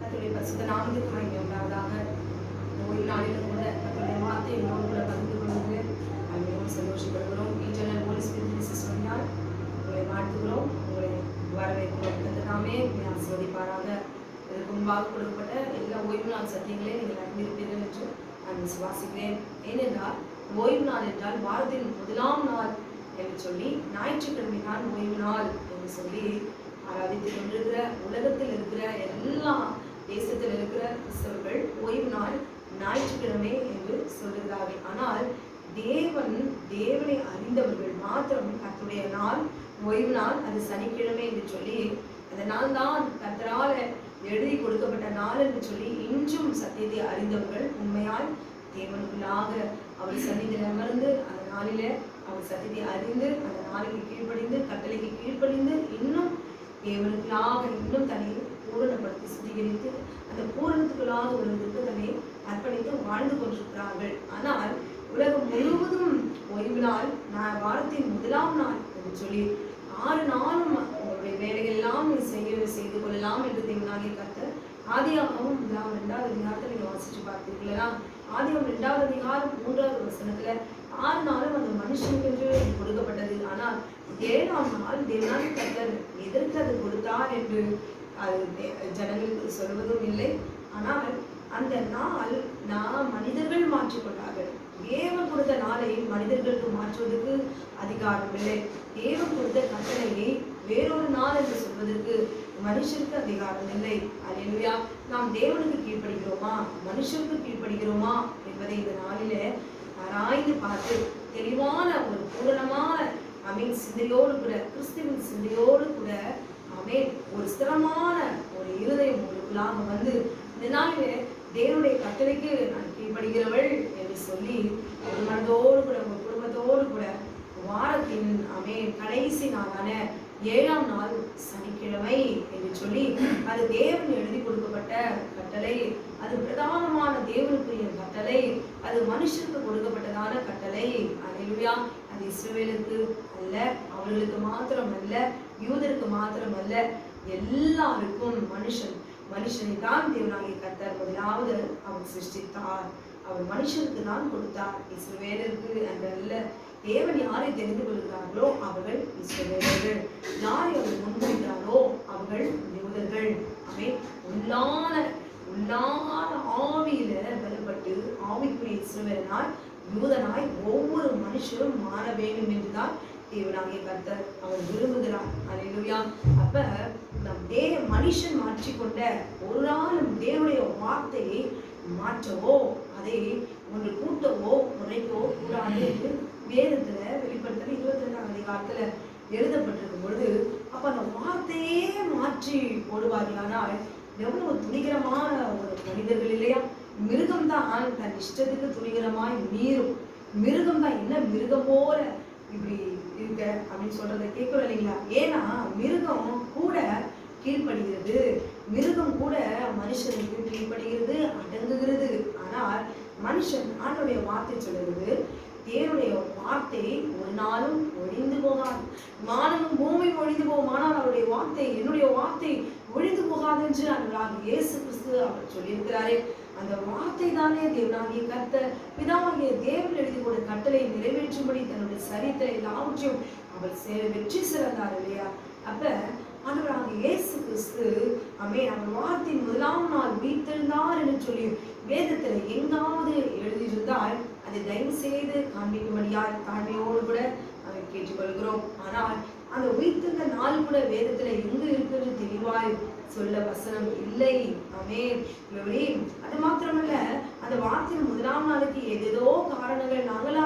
கர்த்தருடைய பரிசுத்த நாமத்துக்கு மகிமை உண்டாவதாக. ஓய்வு நாளிலும் கூட கர்த்தருடைய வார்த்தை எங்களோடு கூட பகிர்ந்து கொள்வது மிகவும் சந்தோஷப்படுகிறோம். இன்டர்னல் ஹோலி ஸ்பிரிட் சொன்னால் உங்களை வாழ்த்துகிறோம், உங்களை வரவேற்கிறோம். கர்த்தர் நாமே உங்களை ஆசீர்வதிப்பாராக. இதற்கு முன்பாக கொடுக்கப்பட்ட எல்லா ஓய்வு நாள் சத்தியங்களையும் நீங்கள் அறிந்திருப்பீர்கள் என்று நான் விசுவாசிக்கிறேன். ஏனென்றால் ஓய்வு நாள் என்றால் வாரத்தின் முதலாம் நாள் என்று சொல்லி ஞாயிற்றுக்கிழமை தான் ஓய்வு நாள் என்று சொல்லி ஆராதித்துக் கொண்டிருக்கிற உலகத்தில் இருக்கிற எல்லா தேசத்தில் இருக்கிற கிறிஸ்தவர்கள் ஓய்வு நாள் ஞாயிற்றுக்கிழமை என்று சொல்லுகிறார்கள். ஆனால் தேவனை அறிந்தவர்கள் மாத்திரம் கர்த்தருடைய நாள் ஓய்வு நாள் அது சனிக்கிழமை என்று சொல்லி அந்த நாள் தான் கர்த்தரால எழுதி கொடுக்கப்பட்ட நாள் என்று சொல்லி இன்றும் சத்தியத்தை அறிந்தவர்கள் உண்மையால் தேவனுக்குள்ளாக அவர் சன்னிதியில் அமர்ந்து அந்த நாளில அவர் சத்தியத்தை அறிந்து அந்த நாளுக்கு கீழ்ப்படிந்து கட்டளைக்கு கீழ்ப்படிந்து இன்னும் தேவனுக்குள்ளாக இன்னும் தன்னை பூரணப்படுத்தி சுத்திகரித்து அந்த பூரணத்துக்குள்ளாக வருவதற்கு தன்னை அர்ப்பணித்து வாழ்ந்து கொண்டிருக்கிறார்கள். ஆனால் உலகம் முழுவதும் ஓய்வு நாள் வாரத்தின் முதலாம் நாள் என்று சொல்லி 6 நாளும் உங்களுடைய வேலைகள் எல்லாம் செய்து கொள்ளலாம் என்று தேவனாகிய கர்த்தர் ஆதியாகமம் 2வது அதிகாரத்தை நீங்க வாசிச்சு பார்த்தீங்களா? ஆதியாகமம் 2வது அதிகாரம் 3வது வசனத்துல 6 நாளும் அந்த மனுஷனுக்கு என்று கொடுக்கப்பட்டது. ஆனால் 7ஆம் நாள் தேவனாகிய கர்த்தர் எதற்கு அது கொடுத்தார் என்று அது ஜனங்களுக்கு சொல்வதும் இல்லை. ஆனால் அந்த நாள் மனிதர்கள் மாற்றிக்கொண்டார்கள். தேவன் கொடுத்த நாளை மனிதர்களுக்கு மாற்றுவதற்கு அதிகாரம் இல்லை. தேவன் கொடுத்த கட்டளையை வேறொரு நாள் என்று சொல்வதற்கு மனுஷருக்கு அதிகாரம் இல்லை. அல்லேலூயா. நாம் தேவனுக்கு கீழ்ப்படுகிறோமா மனுஷருக்கு கீழ்ப்படுகிறோமா என்பதை இந்த நாளிலே ஆராய்ந்து பார்த்து தெளிவான ஒரு பூரணமான சிந்தையோடு கூட கிறிஸ்துவின் சிந்தையோடு கூட ஒரு ஸ்திரமான ஒரு இருதயம் உங்களுக்குள்ளாக வந்து இந்த நாளிலே தேவனுடைய கட்டளைக்கு நான் கீழ்ப்படுகிறவள் என்று சொல்லி ஒரு மனதோடு கூட உங்கள் குடும்பத்தோடு கூட வாரத்தின் கடைசி நாளான 7ஆம் நாள் சனிக்கிழமை என்று சொல்லி அது தேவன் எழுதி கொடுக்கப்பட்ட கட்டளை. அது பிரதானமான தேவனுக்குரிய கட்டளை. அது மனுஷனுக்கு கொடுக்கப்பட்டதான கட்டளை. அல்லேலூயா. அது இஸ்ரவேலுக்கு அல்ல, அவர்களுக்கு மாத்திரம் அல்ல, யூதருக்கு மாத்திரம் அல்ல, எல்லாருக்கும். மனுஷனை தான் தேவனாகிய கர்த்தர் முதலாவது அவர் சிருஷ்டித்தார். அவர் மனுஷனுக்கு தான் கொடுத்தார், இஸ்ரவேலருக்கு அல்ல. தேவன் யாரை தெரிந்து கொள்கிறார்களோ அவர்கள் இஸ்ரவேலர்கள், யாரை அவர் முன்வைத்தாரோ அவர்கள் யூதர்கள். உள்ளான ஆவியில பலப்பட்டு ஆவிக்குரிய இஸ்ரவேலனாய் யூதனாய் ஒவ்வொரு மனுஷரும் மாற வேண்டும் என்றுதான் தேவனாகிய கர்த்தர் அவர் விரும்புகிறார். அல்லேலூயா. அப்ப நம் மனுஷன் மாற்றிக்கொண்ட ஒரு நாளும் தேவனுடைய வார்த்தையை மாற்றவோ அதை ஒன்று கூட்டவோ குறைக்கவோ கூடாது என்று வேதத்துல வெளிப்படுத்தல 22ஆம் அதிகாரத்துல எழுதப்பட்டிருக்கும் பொழுது அப்ப அந்த வார்த்தையே மாற்றி போடுவார்களானால் எவ்வளவு துணிகரமான ஒரு மனிதர்கள் இல்லையா? மிருகம் தான் தன் இஷ்டத்துக்கு துணிகரமாய் மீறும். மிருகம் தான் என்ன மிருகம் போல இப்படி இருக்க அப்படின்னு சொல்றதை கேட்கணும் இல்லைங்களா? ஏன்னா மிருகம் கூட கீழ்ப்படுகிறது, மிருகம் கூட மனுஷனுக்கு கீழ்ப்படுகிறது, அடங்குகிறது. ஆனால் மனுஷன் ஆண்டவருடைய வார்த்தை சொல்லுகிறது, தேவனுடைய வார்த்தை ஒரு நாளும் ஒழிந்து போகாது. வானமும் பூமியும் ஒழிந்து போகும், ஆனால் அவருடைய வார்த்தை என்னுடைய வார்த்தை ஒழிந்து போகாது என்று அன்றாக இயேசு கிறிஸ்து அவர் சொல்லியிருக்கிறாரே. அந்த வார்த்தை தானே தேவனாகிய கர்த்தர் பிதாவாகிய தேவன் எழுதி கொண்ட கட்டளை நிறைவேற்றும்படி தன்னுடைய சரீரத்தை எல்லாவற்றையும் அவர் வெற்றி சிறந்தார் இல்லையா? அப்ப ஆண்டவராகிய இயேசு கிறிஸ்து அவர் வார்த்தையின் முதலாம் நாள் உயிர்த்தெழுந்தார் என்று சொல்லி வேதத்துல எங்காவது எழுதியிருந்தால் அதை தயவு செய்து காண்பிக்கும்படியாய் தாழ்மையோடு கூட நாங்கள் கேட்டுக்கொள்கிறோம். ஆனால் அந்த உயிர்த்தெழுந்த நாள் கூட வேதத்துல எங்கு இருக்கிறது தெளிவாய் சொல்ல வசனம் இல்லை. அது மாத்திரமல்ல, அந்த வார்த்தையின் முதலாம் நாளுக்கு ஏதேதோ காரணங்கள் நாங்கள்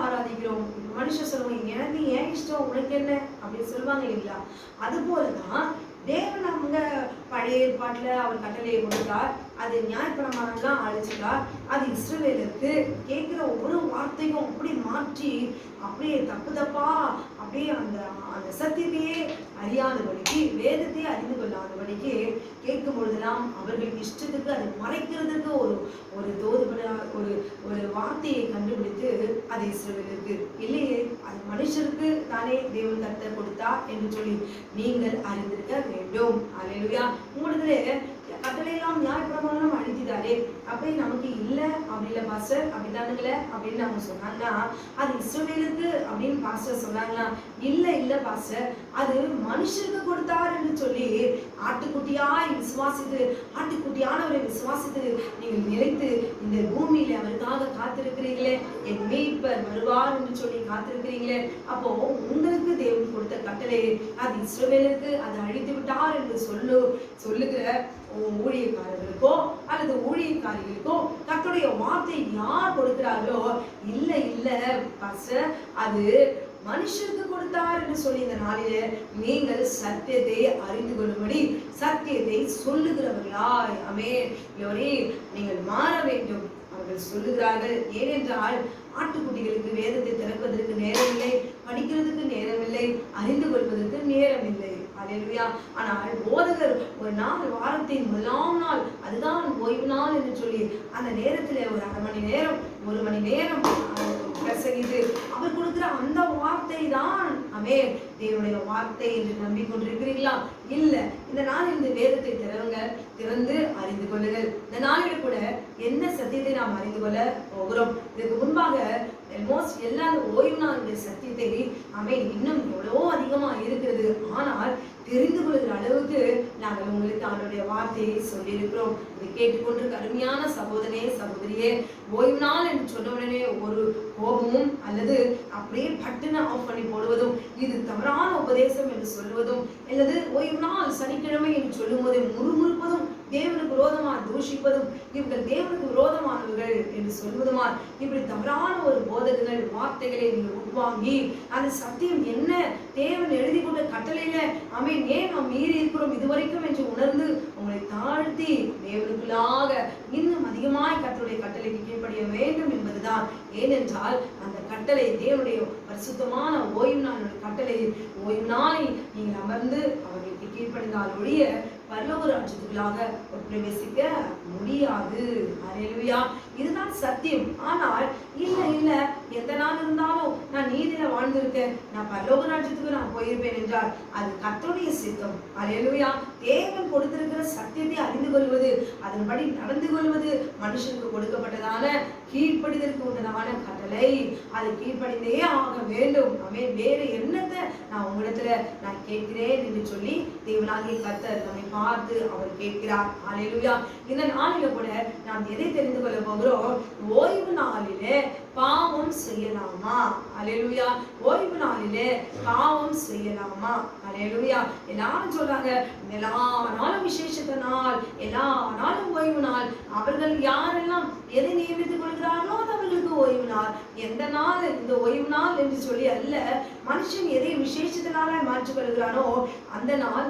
ஆராதிக்கிறோம். மனுஷன் சொல்லுவாங்க, எனக்கு ஏன் இஷ்டம் உனக்கு என்ன அப்படின்னு சொல்லுவாங்க இல்லைங்களா? அது போலதான் தேவன் அவங்க பழைய ஏற்பாட்டுல அவர் கட்டளையை கொடுத்தார், அது நியாயப்பிரமாணம்லாம் அழிச்சிட்டார். அது இஸ்ரவேலுக்கு கேட்கிற ஒரு வார்த்தையும் அப்படி மாற்றி அப்படியே தப்பா அப்படியே அந்த சத்தியத்தையே அறியாதபடிக்கு வேதத்தையே அறிந்து கொள்ளாதபடிக்கு கேட்கும் பொழுதெல்லாம் அவர்களுக்கு இஷ்டத்துக்கு அதை மறைக்கிறதுக்கு ஒரு ஒரு வார்த்தையை கண்டுபிடித்து அது இஸ்ரவேலுக்கு இல்லையே, அது மனுஷருக்கு தானே தேவன் கர்த்தர் கொடுத்தார் என்று சொல்லி நீங்கள் அறிந்திருக்க வேண்டும். அல்லேலூயா. உங்களிடத்துல கட்டளையெல்லாம் நியாயப்பிரமாணம் அழித்திட்டாரே, அப்படி நமக்கு இல்லை அப்படி இல்லை பாஸ்டர் அப்படித்தானுங்களே அப்படின்னு அவங்க சொன்னாங்கன்னா, அது இஸ்ரவேலுக்கு அப்படின்னு பாஸ்டர் சொன்னாங்களா? இல்லை இல்லை பாஸ்டர், அது மனுஷருக்கு கொடுத்தார் என்று சொல்லி ஆட்டுக்குட்டியாய் விசுவாசித்து, ஆட்டுக்குட்டியானவரை விசுவாசித்து நீங்கள் நிலைத்து இந்த பூமியில அவருக்காக காத்திருக்கிறீங்களே, என் மீட்பர் வருவார் என்று சொல்லி காத்திருக்கிறீங்களே, அப்போ உங்களுக்கு தேவன் கொடுத்த கட்டளை அது இஸ்ரவேலுக்கு அது அழித்து விட்டார் என்று சொல்லுகிற ஊழியக்காரர்களுக்கோ அல்லது ஊழியக்காரிகளுக்கோ கர்த்தருடைய வார்த்தை யார் கொடுக்கிறார்களோ, இல்லை இல்லை பாஸ்டர் அது மனுஷருக்கு கொடுத்தார் என்று சொல்லி இந்த நாளிலே நீங்கள் சத்தியத்தை அறிந்து கொள்ளும்படி சத்தியத்தை சொல்லுகிறவர்களாய் ஆமென் நீங்கள் மாற வேண்டும். அவர்கள் சொல்லுகிறார்கள், ஏனென்றால் ஆட்டுக்குட்டிகளுக்கு வேதத்தை திறப்பதற்கு நேரமில்லை, படிக்கிறதுக்கு நேரமில்லை, அறிந்து கொள்வதற்கு நேரமில்லை. அல்லேலூயா. ஆனால் போதகர் ஒரு நாள் வாரத்தின் முதலாம் நாள் அதுதான் ஓய்வு நாள் என்று சொல்லி அந்த நேரத்தில் ஒரு அரை மணி நேரம் 1 மணி நேரம் பிரசங்கித்து அவர் கொடுக்கிற அந்த வார்த்தை தான் தேவனுடைய வார்த்தை என்று நம்பிக்கொண்டிருக்கிறீர்களா? இல்ல, இந்த நாள் இந்த வேதத்தை திறந்து அறிந்து கொள்ளுங்கள். இந்த நாளில் கூட என்ன சத்தியத்தை நாம் அறிந்து கொள்ள போகிறோம்? இதற்கு முன்பாக எல்லா ஓய்வு நாளுடைய சத்தியத்தை இன்னும் எவ்வளவோ அதிகமா இருக்கிறது. ஆனால் தெரிந்து கொள்கிற அளவுக்கு நாங்கள் உங்களுக்கு அவருடைய வார்த்தையை சொல்லியிருக்கிறோம். இதை கேட்டுக்கொண்டு அருமையான சகோதரனே சகோதரியே, ஓய்வு நாள் என்று சொன்ன உடனே ஒரு கோபமும் அல்லது அப்படியே பட்டுன்னு ஆஃப் பண்ணி போடுவதும், இது தவறான உபதேசம் என்று சொல்லுவதும், அல்லது ஓய்வு நாள் சனிக்கிழமை என்று சொல்லும் போதே முறுமுறுப்பதும், தேவனுக்கு விரோதமா தூஷிப்பதும், இவர்கள் தேவனுக்கு விரோதமானவர்கள் என்று சொல்வதுமா, இப்படி தவறான ஒரு போதகங்கள் வார்த்தைகளை நீங்கள் உட்வாங்கி அந்த சத்தியம் என்ன தேவன் எழுதி கொண்ட கட்டளையில ஏன் நாம் மீறி இருக்கிறோம் இதுவரைக்கும் என்று உணர்ந்து உங்களை தாழ்த்தி தேவனுக்குள்ளாக இன்னும் அதிகமாய் கர்த்தருடைய கட்டளைக்கு கீழ்ப்படிய வேண்டும் என்பதுதான். ஏனென்றால் அந்த கட்டளை தேவனுடைய பரிசுத்தமான ஓய்வு நாளுடைய கட்டளை, ஓய்வு நாளை நீங்கள் அமர்ந்து அவர்களுக்கு கீழ்ப்படிந்தால் ஒழிய பரலோக ராஜ்யத்துக்குள்ளாக பிரவேசிக்க முடியாது. அல்லேலூயா. இதுதான் சத்தியம். ஆனால் இல்ல எந்த நாள் இருந்தாலும் நான் நீதியில வாழ்ந்திருக்கேன், நான் பரலோக ராஜ்யத்துக்கு நான் போயிருப்பேன் என்றால் அது கர்த்தருடைய சித்தம். அல்லேலூயா. தேவன் கொடுத்திருக்கிற சத்தியத்தை அறிந்து கொள்வது, அதன்படி நடந்து கொள்வது மனுஷனுக்கு கொடுக்கப்பட்டதான கீழ்ப்படிதற்கு உண்டதான கட்டளை. அதை கீழ்ப்படிந்தே ஆக வேண்டும். வேறு என்னத்தை நான் உங்களிடத்துல நான் கேட்கிறேன் என்று சொல்லி தேவனாகிய கர்த்தர் நம்மை பார்த்து அவர் கேட்கிறார். அல்லேலூயா. இந்த நாளில கூட நாம் எதை தெரிந்து கொள்ள போகிறோம்? ஓய்வு நாளிலே பாவம் செய்யலாமா? அல்லேலூயா. ஓய்வு நாளிலே பாவம் செய்யலாமா? அல்லேலூயா. எல்லாரும் சொல்றாங்க எல்லா நாளும் விசேஷத்த நாள், எல்லா நாளும் ஓய்வு நாள். அவர்கள் யாரெல்லாம் எதை நியமித்துக் கொள்கிறார்களோ அது அவர்களுக்கு ஓய்வு நாள். எந்த நாள் இந்த ஓய்வு நாள் என்று சொல்லி அல்ல, மனுஷன் எதை விசேஷத்தினால மாற்றிக் கொள்கிறானோ அந்த நாள்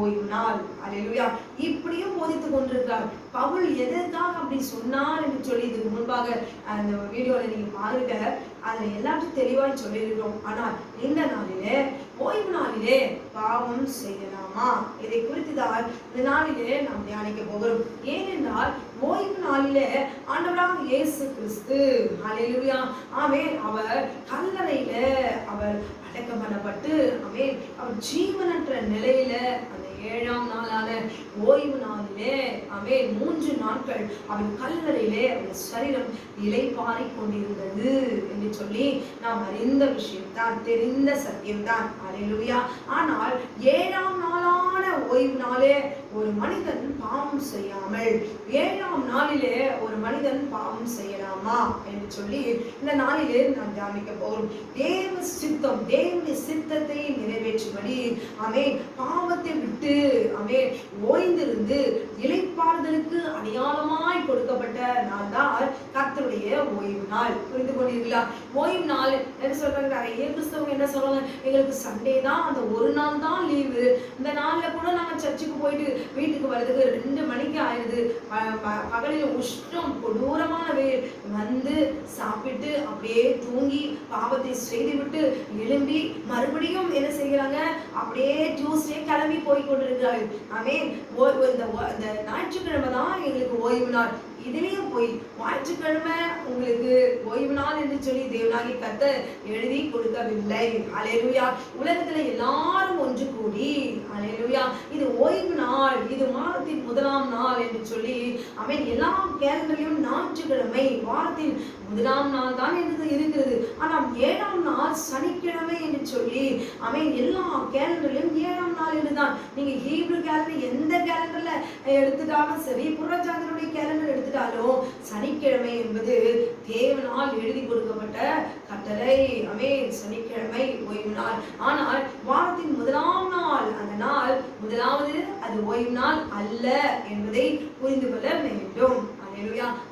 ஓய்வு நாள். அல்லேலூயா. இப்படியும் போதித்துக் கொண்டிருக்கிறார். பவுல் எதற்காக அப்படி சொன்னார் என்று சொல்லி இதுக்கு முன்பாக அந்த வீடியோல நீங்க பாருங்க, அதுல எல்லாத்தையும் தெளிவாய் சொல்லியிருக்கிறோம். ஆனால் இந்த நாளிலே ஓய்வு நாளிலே பாவம் செய்யலாமா? இதை குறித்துதான் இந்த நாளிலே நாம் தியானிக்க போகிறோம். ஏனென்றால் ஓய்வு நாளிலே ஆண்டவராக இயேசு கிறிஸ்து அல்லேலூயா அவர் கல்லறையில அவர் அடக்கம் பண்ணப்பட்டு அவர் ஜீவனற்ற நிலையில அந்த 7ஆம் நாளான ஓய்வு நாளிலே 3 நாட்கள் அவன் கல்லறையிலே அவன் சரீரம் இளைப்பாறிக் கொண்டிருந்தது என்று சொல்லி நாம் அறிந்த விஷயம்தான், தெரிந்த சத்தியம்தான். அல்லேலூயா. ஆனால் 7ஆம் நாளான ஓய்வு நாளே ஒரு மனிதன் பாவம் செய்யாமல் 7ஆம் நாளிலே ஒரு மனிதன் பாவம் செய்யலாமா என்று சொல்லி இந்த நாளிலே நாம் தியானிக்க போகிறோம். தேவ சித்தம், தேவனுடைய சித்தத்தை நிறைவேற்றும்படி பாவத்தை விட்டு ஓய்ந்திருந்து இளைப்பாறுதலுக்கு அடையாளமாய் கொடுக்கப்பட்ட நாள் தான் கர்த்தருடைய ஓய்வு நாள். புரிந்து கொண்டீர்களா? ஓய்வு நாள் என்ன சொல்றாங்க? நிறைய கிறிஸ்தவங்க என்ன சொல்றாங்க, எங்களுக்கு சண்டே தான், அந்த ஒரு நாள் தான் லீவு, இந்த நாள்ல கூட நாங்க சர்ச்சுக்கு போயிட்டு வீட்டுக்கு வர்றதுக்கு 2 மணிக்கு ஆயிடுது, பகலில் உஷ்ணம் கொடூரமான வெயில், வந்து சாப்பிட்டு அப்படியே தூங்கி பாவத்தை செய்துவிட்டு எழும்பி மறுபடியும் என்ன செய்கிறாங்க, அப்படியே டியூஸ்டே கிளம்பி போய் கொண்டிருக்கிறார்கள். இந்த ஞாயிற்றுக்கிழமை தான் எங்களுக்கு ஓய்வு நாள். இதுலயும் போய் ஞாயிற்றுக்கிழமை உங்களுக்கு ஓய்வு நாள் என்று சொல்லி தேவனாகிய கர்த்தர் எழுதி கொடுக்கவில்லை. அல்லேலூயா. உலகத்துல எல்லாரும் ஒன்று கூடி அல்லேலூயா இது ஓய்வு நாள், இது மாதத்தின் முதலாம் நாள் என்று சொல்லி அவன் எல்லா கேலண்டர்லயும் ஞாயிற்றுக்கிழமை வாரத்தின் முதலாம் நாள் தான் இருக்கிறது. ஆனால் 7ஆம் நாள் சனிக்கிழமை என்று சொல்லி அவன் எல்லா கேலண்டர்லயும் 7ஆம் நாள் என்றுதான். நீங்க ஹீப்ரு கேலண்டர் எந்த கேலண்டர்ல எடுத்துட்டாலும் சரி, புறஜாதிகளுடைய கேலண்டர் எடுத்துட்டாலும் சனிக்கிழமை என்பது தேவனால் எழுதி கொடுக்கப்பட்ட கட்டளை. அமேன். சனிக்கிழமை ஓய்வு நாள். ஆனால் வாரத்தின் முதலாம் நாள், அந்த நாள் முதலாவது அது ஓய்வு நாள் அல்ல என்பதை புரிந்து கொள்ள வேண்டும்.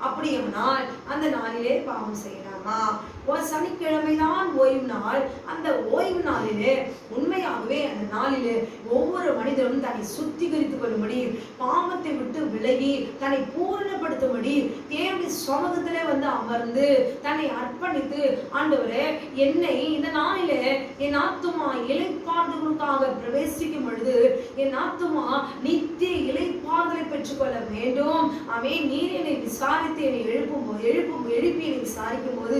அப்படியானால் அந்த நாளிலே பாவம் செய்யலாமா? சனிக்கிழமை தான் ஓய்வு நாள். அந்த ஓய்வு நாளிலே உண்மையாகவே அந்த நாளிலே ஒவ்வொரு மனிதனும் தன்னை சுத்திகரித்துக் கொள்ளும்படி, பாவத்தை விட்டு விலகி தன்னை பூரணப்படுத்தும்படி தேவனுடைய சமூகத்திலே அமர்ந்து தன்னை அர்ப்பணித்து, ஆண்டவரே என்னை இந்த நாளிலே என் ஆத்துமா இளைப்பாறுதலுக்காக பிரவேசிக்கும் பொழுது என் ஆத்துமா நித்திய இளைப்பாறுதலை பெற்றுக்கொள்ள வேண்டும். ஆமென். நீர் என்னை விசாரித்து என்னை எழுப்பி என்னை விசாரிக்கும் போது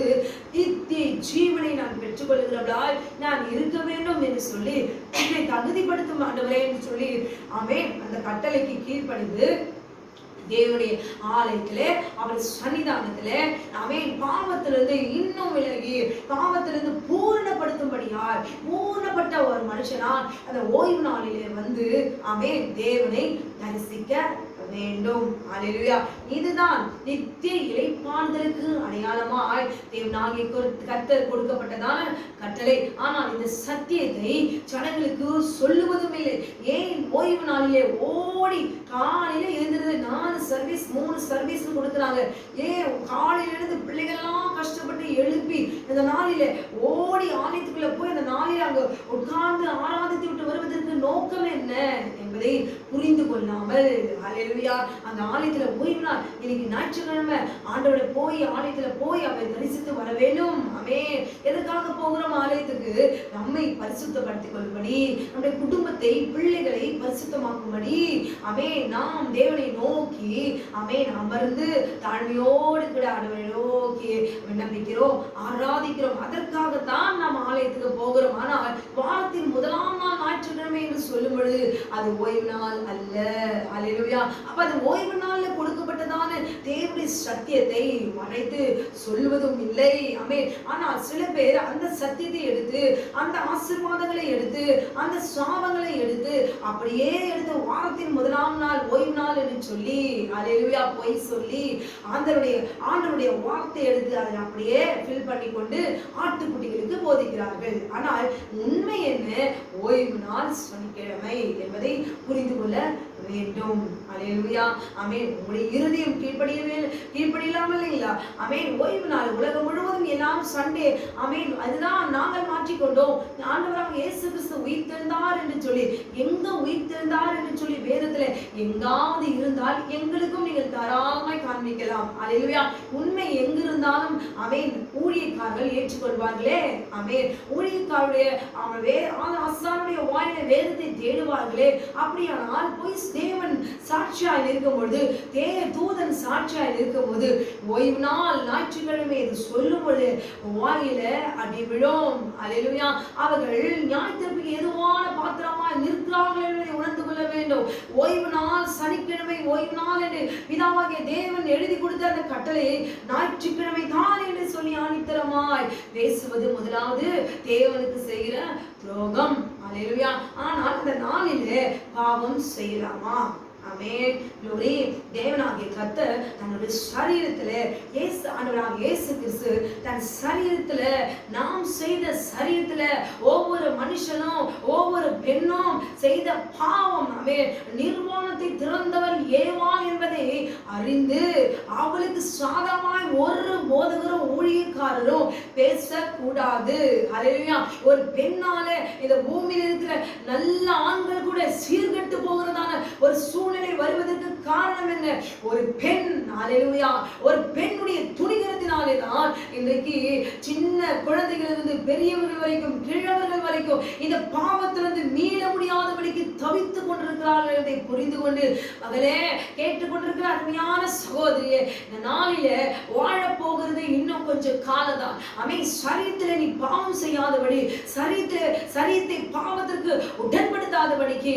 நித்திய ஜீவனை நான் பெற்றுக்கொள்கிறவளாய் நான் இருக்க வேண்டும் என்று சொல்லி என்னை தகுதிப்படுத்தும் ஆண்டவரே என்று சொல்லி ஆமென் அந்த கட்டளைக்கு கீழ்ப்படிந்து தேவனுடைய ஆலயத்திலே அவர் சன்னிதானத்திலே ஆமென் பாவத்திலிருந்து இன்னும் விலகி பாவத்திலிருந்து பூரணப்படுத்தும்படியாய் பூரணப்பட்ட ஒரு மனுஷனால் அந்த ஓய்வு நாளிலே ஆமென் தேவனை தரிசிக்க வேண்டும். அல்லேலூயா. இதுதான் நித்திய இளைப்பாறுதலுக்கு அடையாளமாய் தேவனாகிய கர்த்தர் கொடுக்கப்பட்டதான கட்டளை. ஆனால் இந்த சத்தியத்தை ஜனங்களுக்கு சொல்லுவதும் இல்லை. ஏன் ஓய்வு நாளிலே ஓடி காலையில எழுந்திருந்து 4 சர்வீஸ் 3 சர்வீஸ் கொடுக்குறாங்க. ஏன் காலையில இருந்து பிள்ளைகள்லாம் கஷ்டப்பட்டு எழுப்பி இந்த நாளிலே ஓடி ஆலயத்துக்குள்ள போய் அந்த நாளில் அங்க உட்கார்ந்து ஆராதித்து விட்டு வருவதற்கு நோக்கம் என்ன என்பதை புரிந்து கொள்ளாமல் அந்த ஆலயத்துல ஓய்வு நாள் இன்னைக்கு ஞாயிற்றுக்கிழமை ஆண்டவரை போய் ஆலயத்துல போய் அவரை தரிசித்து வர வேண்டும். எதற்காக போகிறோம் ஆலயத்துக்கு? நம்மை பரிசுத்தப்படுத்திக் கொள்ளும்படி, நம்முடைய குடும்பத்தை பிள்ளைகளை பரிசுத்தமாக்கும்படி நாம் தேவனை நோக்கி அமர்ந்து தாழ்மையோடு கூட ஆண்டவரை நோக்கி விண்ணப்பிக்கிறோம், ஆராதிக்கிறோம். அதற்காகத்தான் நாம் ஆலயத்துக்கு போகிறோம். ஆனால் வாரத்தின் முதலாம் நாள் ஞாயிற்றுக்கிழமை என்று சொல்லும் பொழுது அது ஓய்வு நாள் அல்ல. அல்லேலூயா. அப்ப அந்த ஓய்வு நாள்ல கொடுக்கப்பட்டதான தேவனுடைய சத்தியத்தை மறைத்து சொல்வதும் இல்லை. ஆமென். ஆனால் சில பேர் அந்த சத்தியத்தை எடுத்து, அந்த ஆசீர்வாதங்களை எடுத்து, அந்த சாபங்களை எடுத்து அப்படியே எடுத்து வாரத்தின் முதலாம் நாள் ஓய்வு நாள் என்று சொல்லி அல்லேலூயா போய் சொல்லி ஆண்டவருடைய வார்த்தை எடுத்து அதை அப்படியே ஃபில் பண்ணி கொண்டு ஆட்டுக்குட்டிகளுக்கு போதிக்கிறார்கள். ஆனால் உண்மை என்ன? ஓய்வு நாள் சனிக்கிழமை என்பதை புரிந்து கொள்ள வேண்டும். அல்லேலூயா. ஆமென். உங்களுடைய இருதயம் கீழ்ப்படியாமல் இல்லையா? ஆமென். ஓய்வு நாள் உலகம் முழுவதும் எல்லாரும் சண்டே. ஆமென். அதுதான் நாங்கள் மாற்றிக்கொண்டோம். ஆண்டவராக இயேசு கிறிஸ்து உயிர்த்தெழுந்தார் என்று சொல்லி, எங்க உயிர்த்தெழுந்தார் என்று சொல்லி வேதத்துல எங்காவது இருந்தால் எங்களுக்கும் நீங்கள் தாராளமாய் காண்பிக்கலாம். அல்லேலூயா. உண்மை எங்க இருந்தாலும் ஆமென் ஊழியக்காரர்கள் ஏற்றுக்கொள்வார்களே. ஆமென். ஊழியக்காரருடைய ஆசானுடைய வாயில வேதத்தை தேடுவார்களே. அப்படியானால் போய் தேவன் சாட்சியாய் இருக்கும் பொழுது, தூதன் சாட்சியாய் இருக்கும் போது, ஓய்வு நாள் ஞாயிற்றுக்கிழமை இது சொல்லும் பொழுது வாயில அடி விழும். அல்லேலூயா. அவர்கள் நியாயத்தீர்ப்புக்கு எதுவான பாத்திரமாய் நிற்கிறார்கள் என்பதை உணர்ந்து கொள்ள வேண்டும். ஓய்வு நாள் சனிக்கிழமை ஓய்வு நாள் என்று பிதாவாகிய தேவன் எழுதி கொடுத்த அந்த கட்டளையை ஞாயிற்றுக்கிழமை தான் என்று சொல்லி ஆணித்தரமாய் பேசுவது முதலாவது தேவனுக்கு செய்கிற துரோகம். அல்லேலூயா. ஆனால் அந்த நாளிலே பாவம் செய்யலாமா? ஆமென். glory. தேவனாகிய கர்த்தர் தன்னுடைய சரீரத்திலே ஆண்டவராகிய இயேசு கிறிஸ்து தன் சரீரத்திலே நாம் செய்த சரீரத்திலே ஒவ்வொரு மனுஷனும் ஒவ்வொரு பெண்ணும் செய்த பாவம் நிர்வாணத்தை திறந்தவர் ஏவாள் என்பதை அறிந்து அவளுக்கு சாதகமாய் ஒரு போதகரும் ஊழியக்காரரும் பேசக்கூடாது. அல்லேலூயா. ஒரு பெண்ணால இந்த பூமியில் இருக்கிற நல்ல ஆண்கள் கூட சீர்கெட்டு போகிறதான ஒரு சூழ்நிலை வருவது வருவதற்கு காரணம் என்ன? ஒரு பெண். ஹல்லேலூயா. ஒரு பெண்ணுடைய துணிகரத்தினாலே தான் இன்றைக்கு சின்ன குழந்தைகளிலிருந்து பெரியவர்கள் வரைக்கும் கிழவர்கள் வரைக்கும் இந்த பாவத்திலிருந்து மீள முடியாதபடிக்கு தவித்துக் கொண்டிருக்கிறார்கள் என்பதை புரிந்து கொண்டு மகளே, கேட்டுக்கொண்டிருக்கிற அருமையான சகோதரியே, இந்த நாளில வாழ போகிறது இன்னும் கொஞ்சம் காலம்தான். சரீரத்தில் நீ பாவம் செய்யாதபடி, சரீரத்தை பாவத்திற்கு உட்படுத்தாதபடிக்கு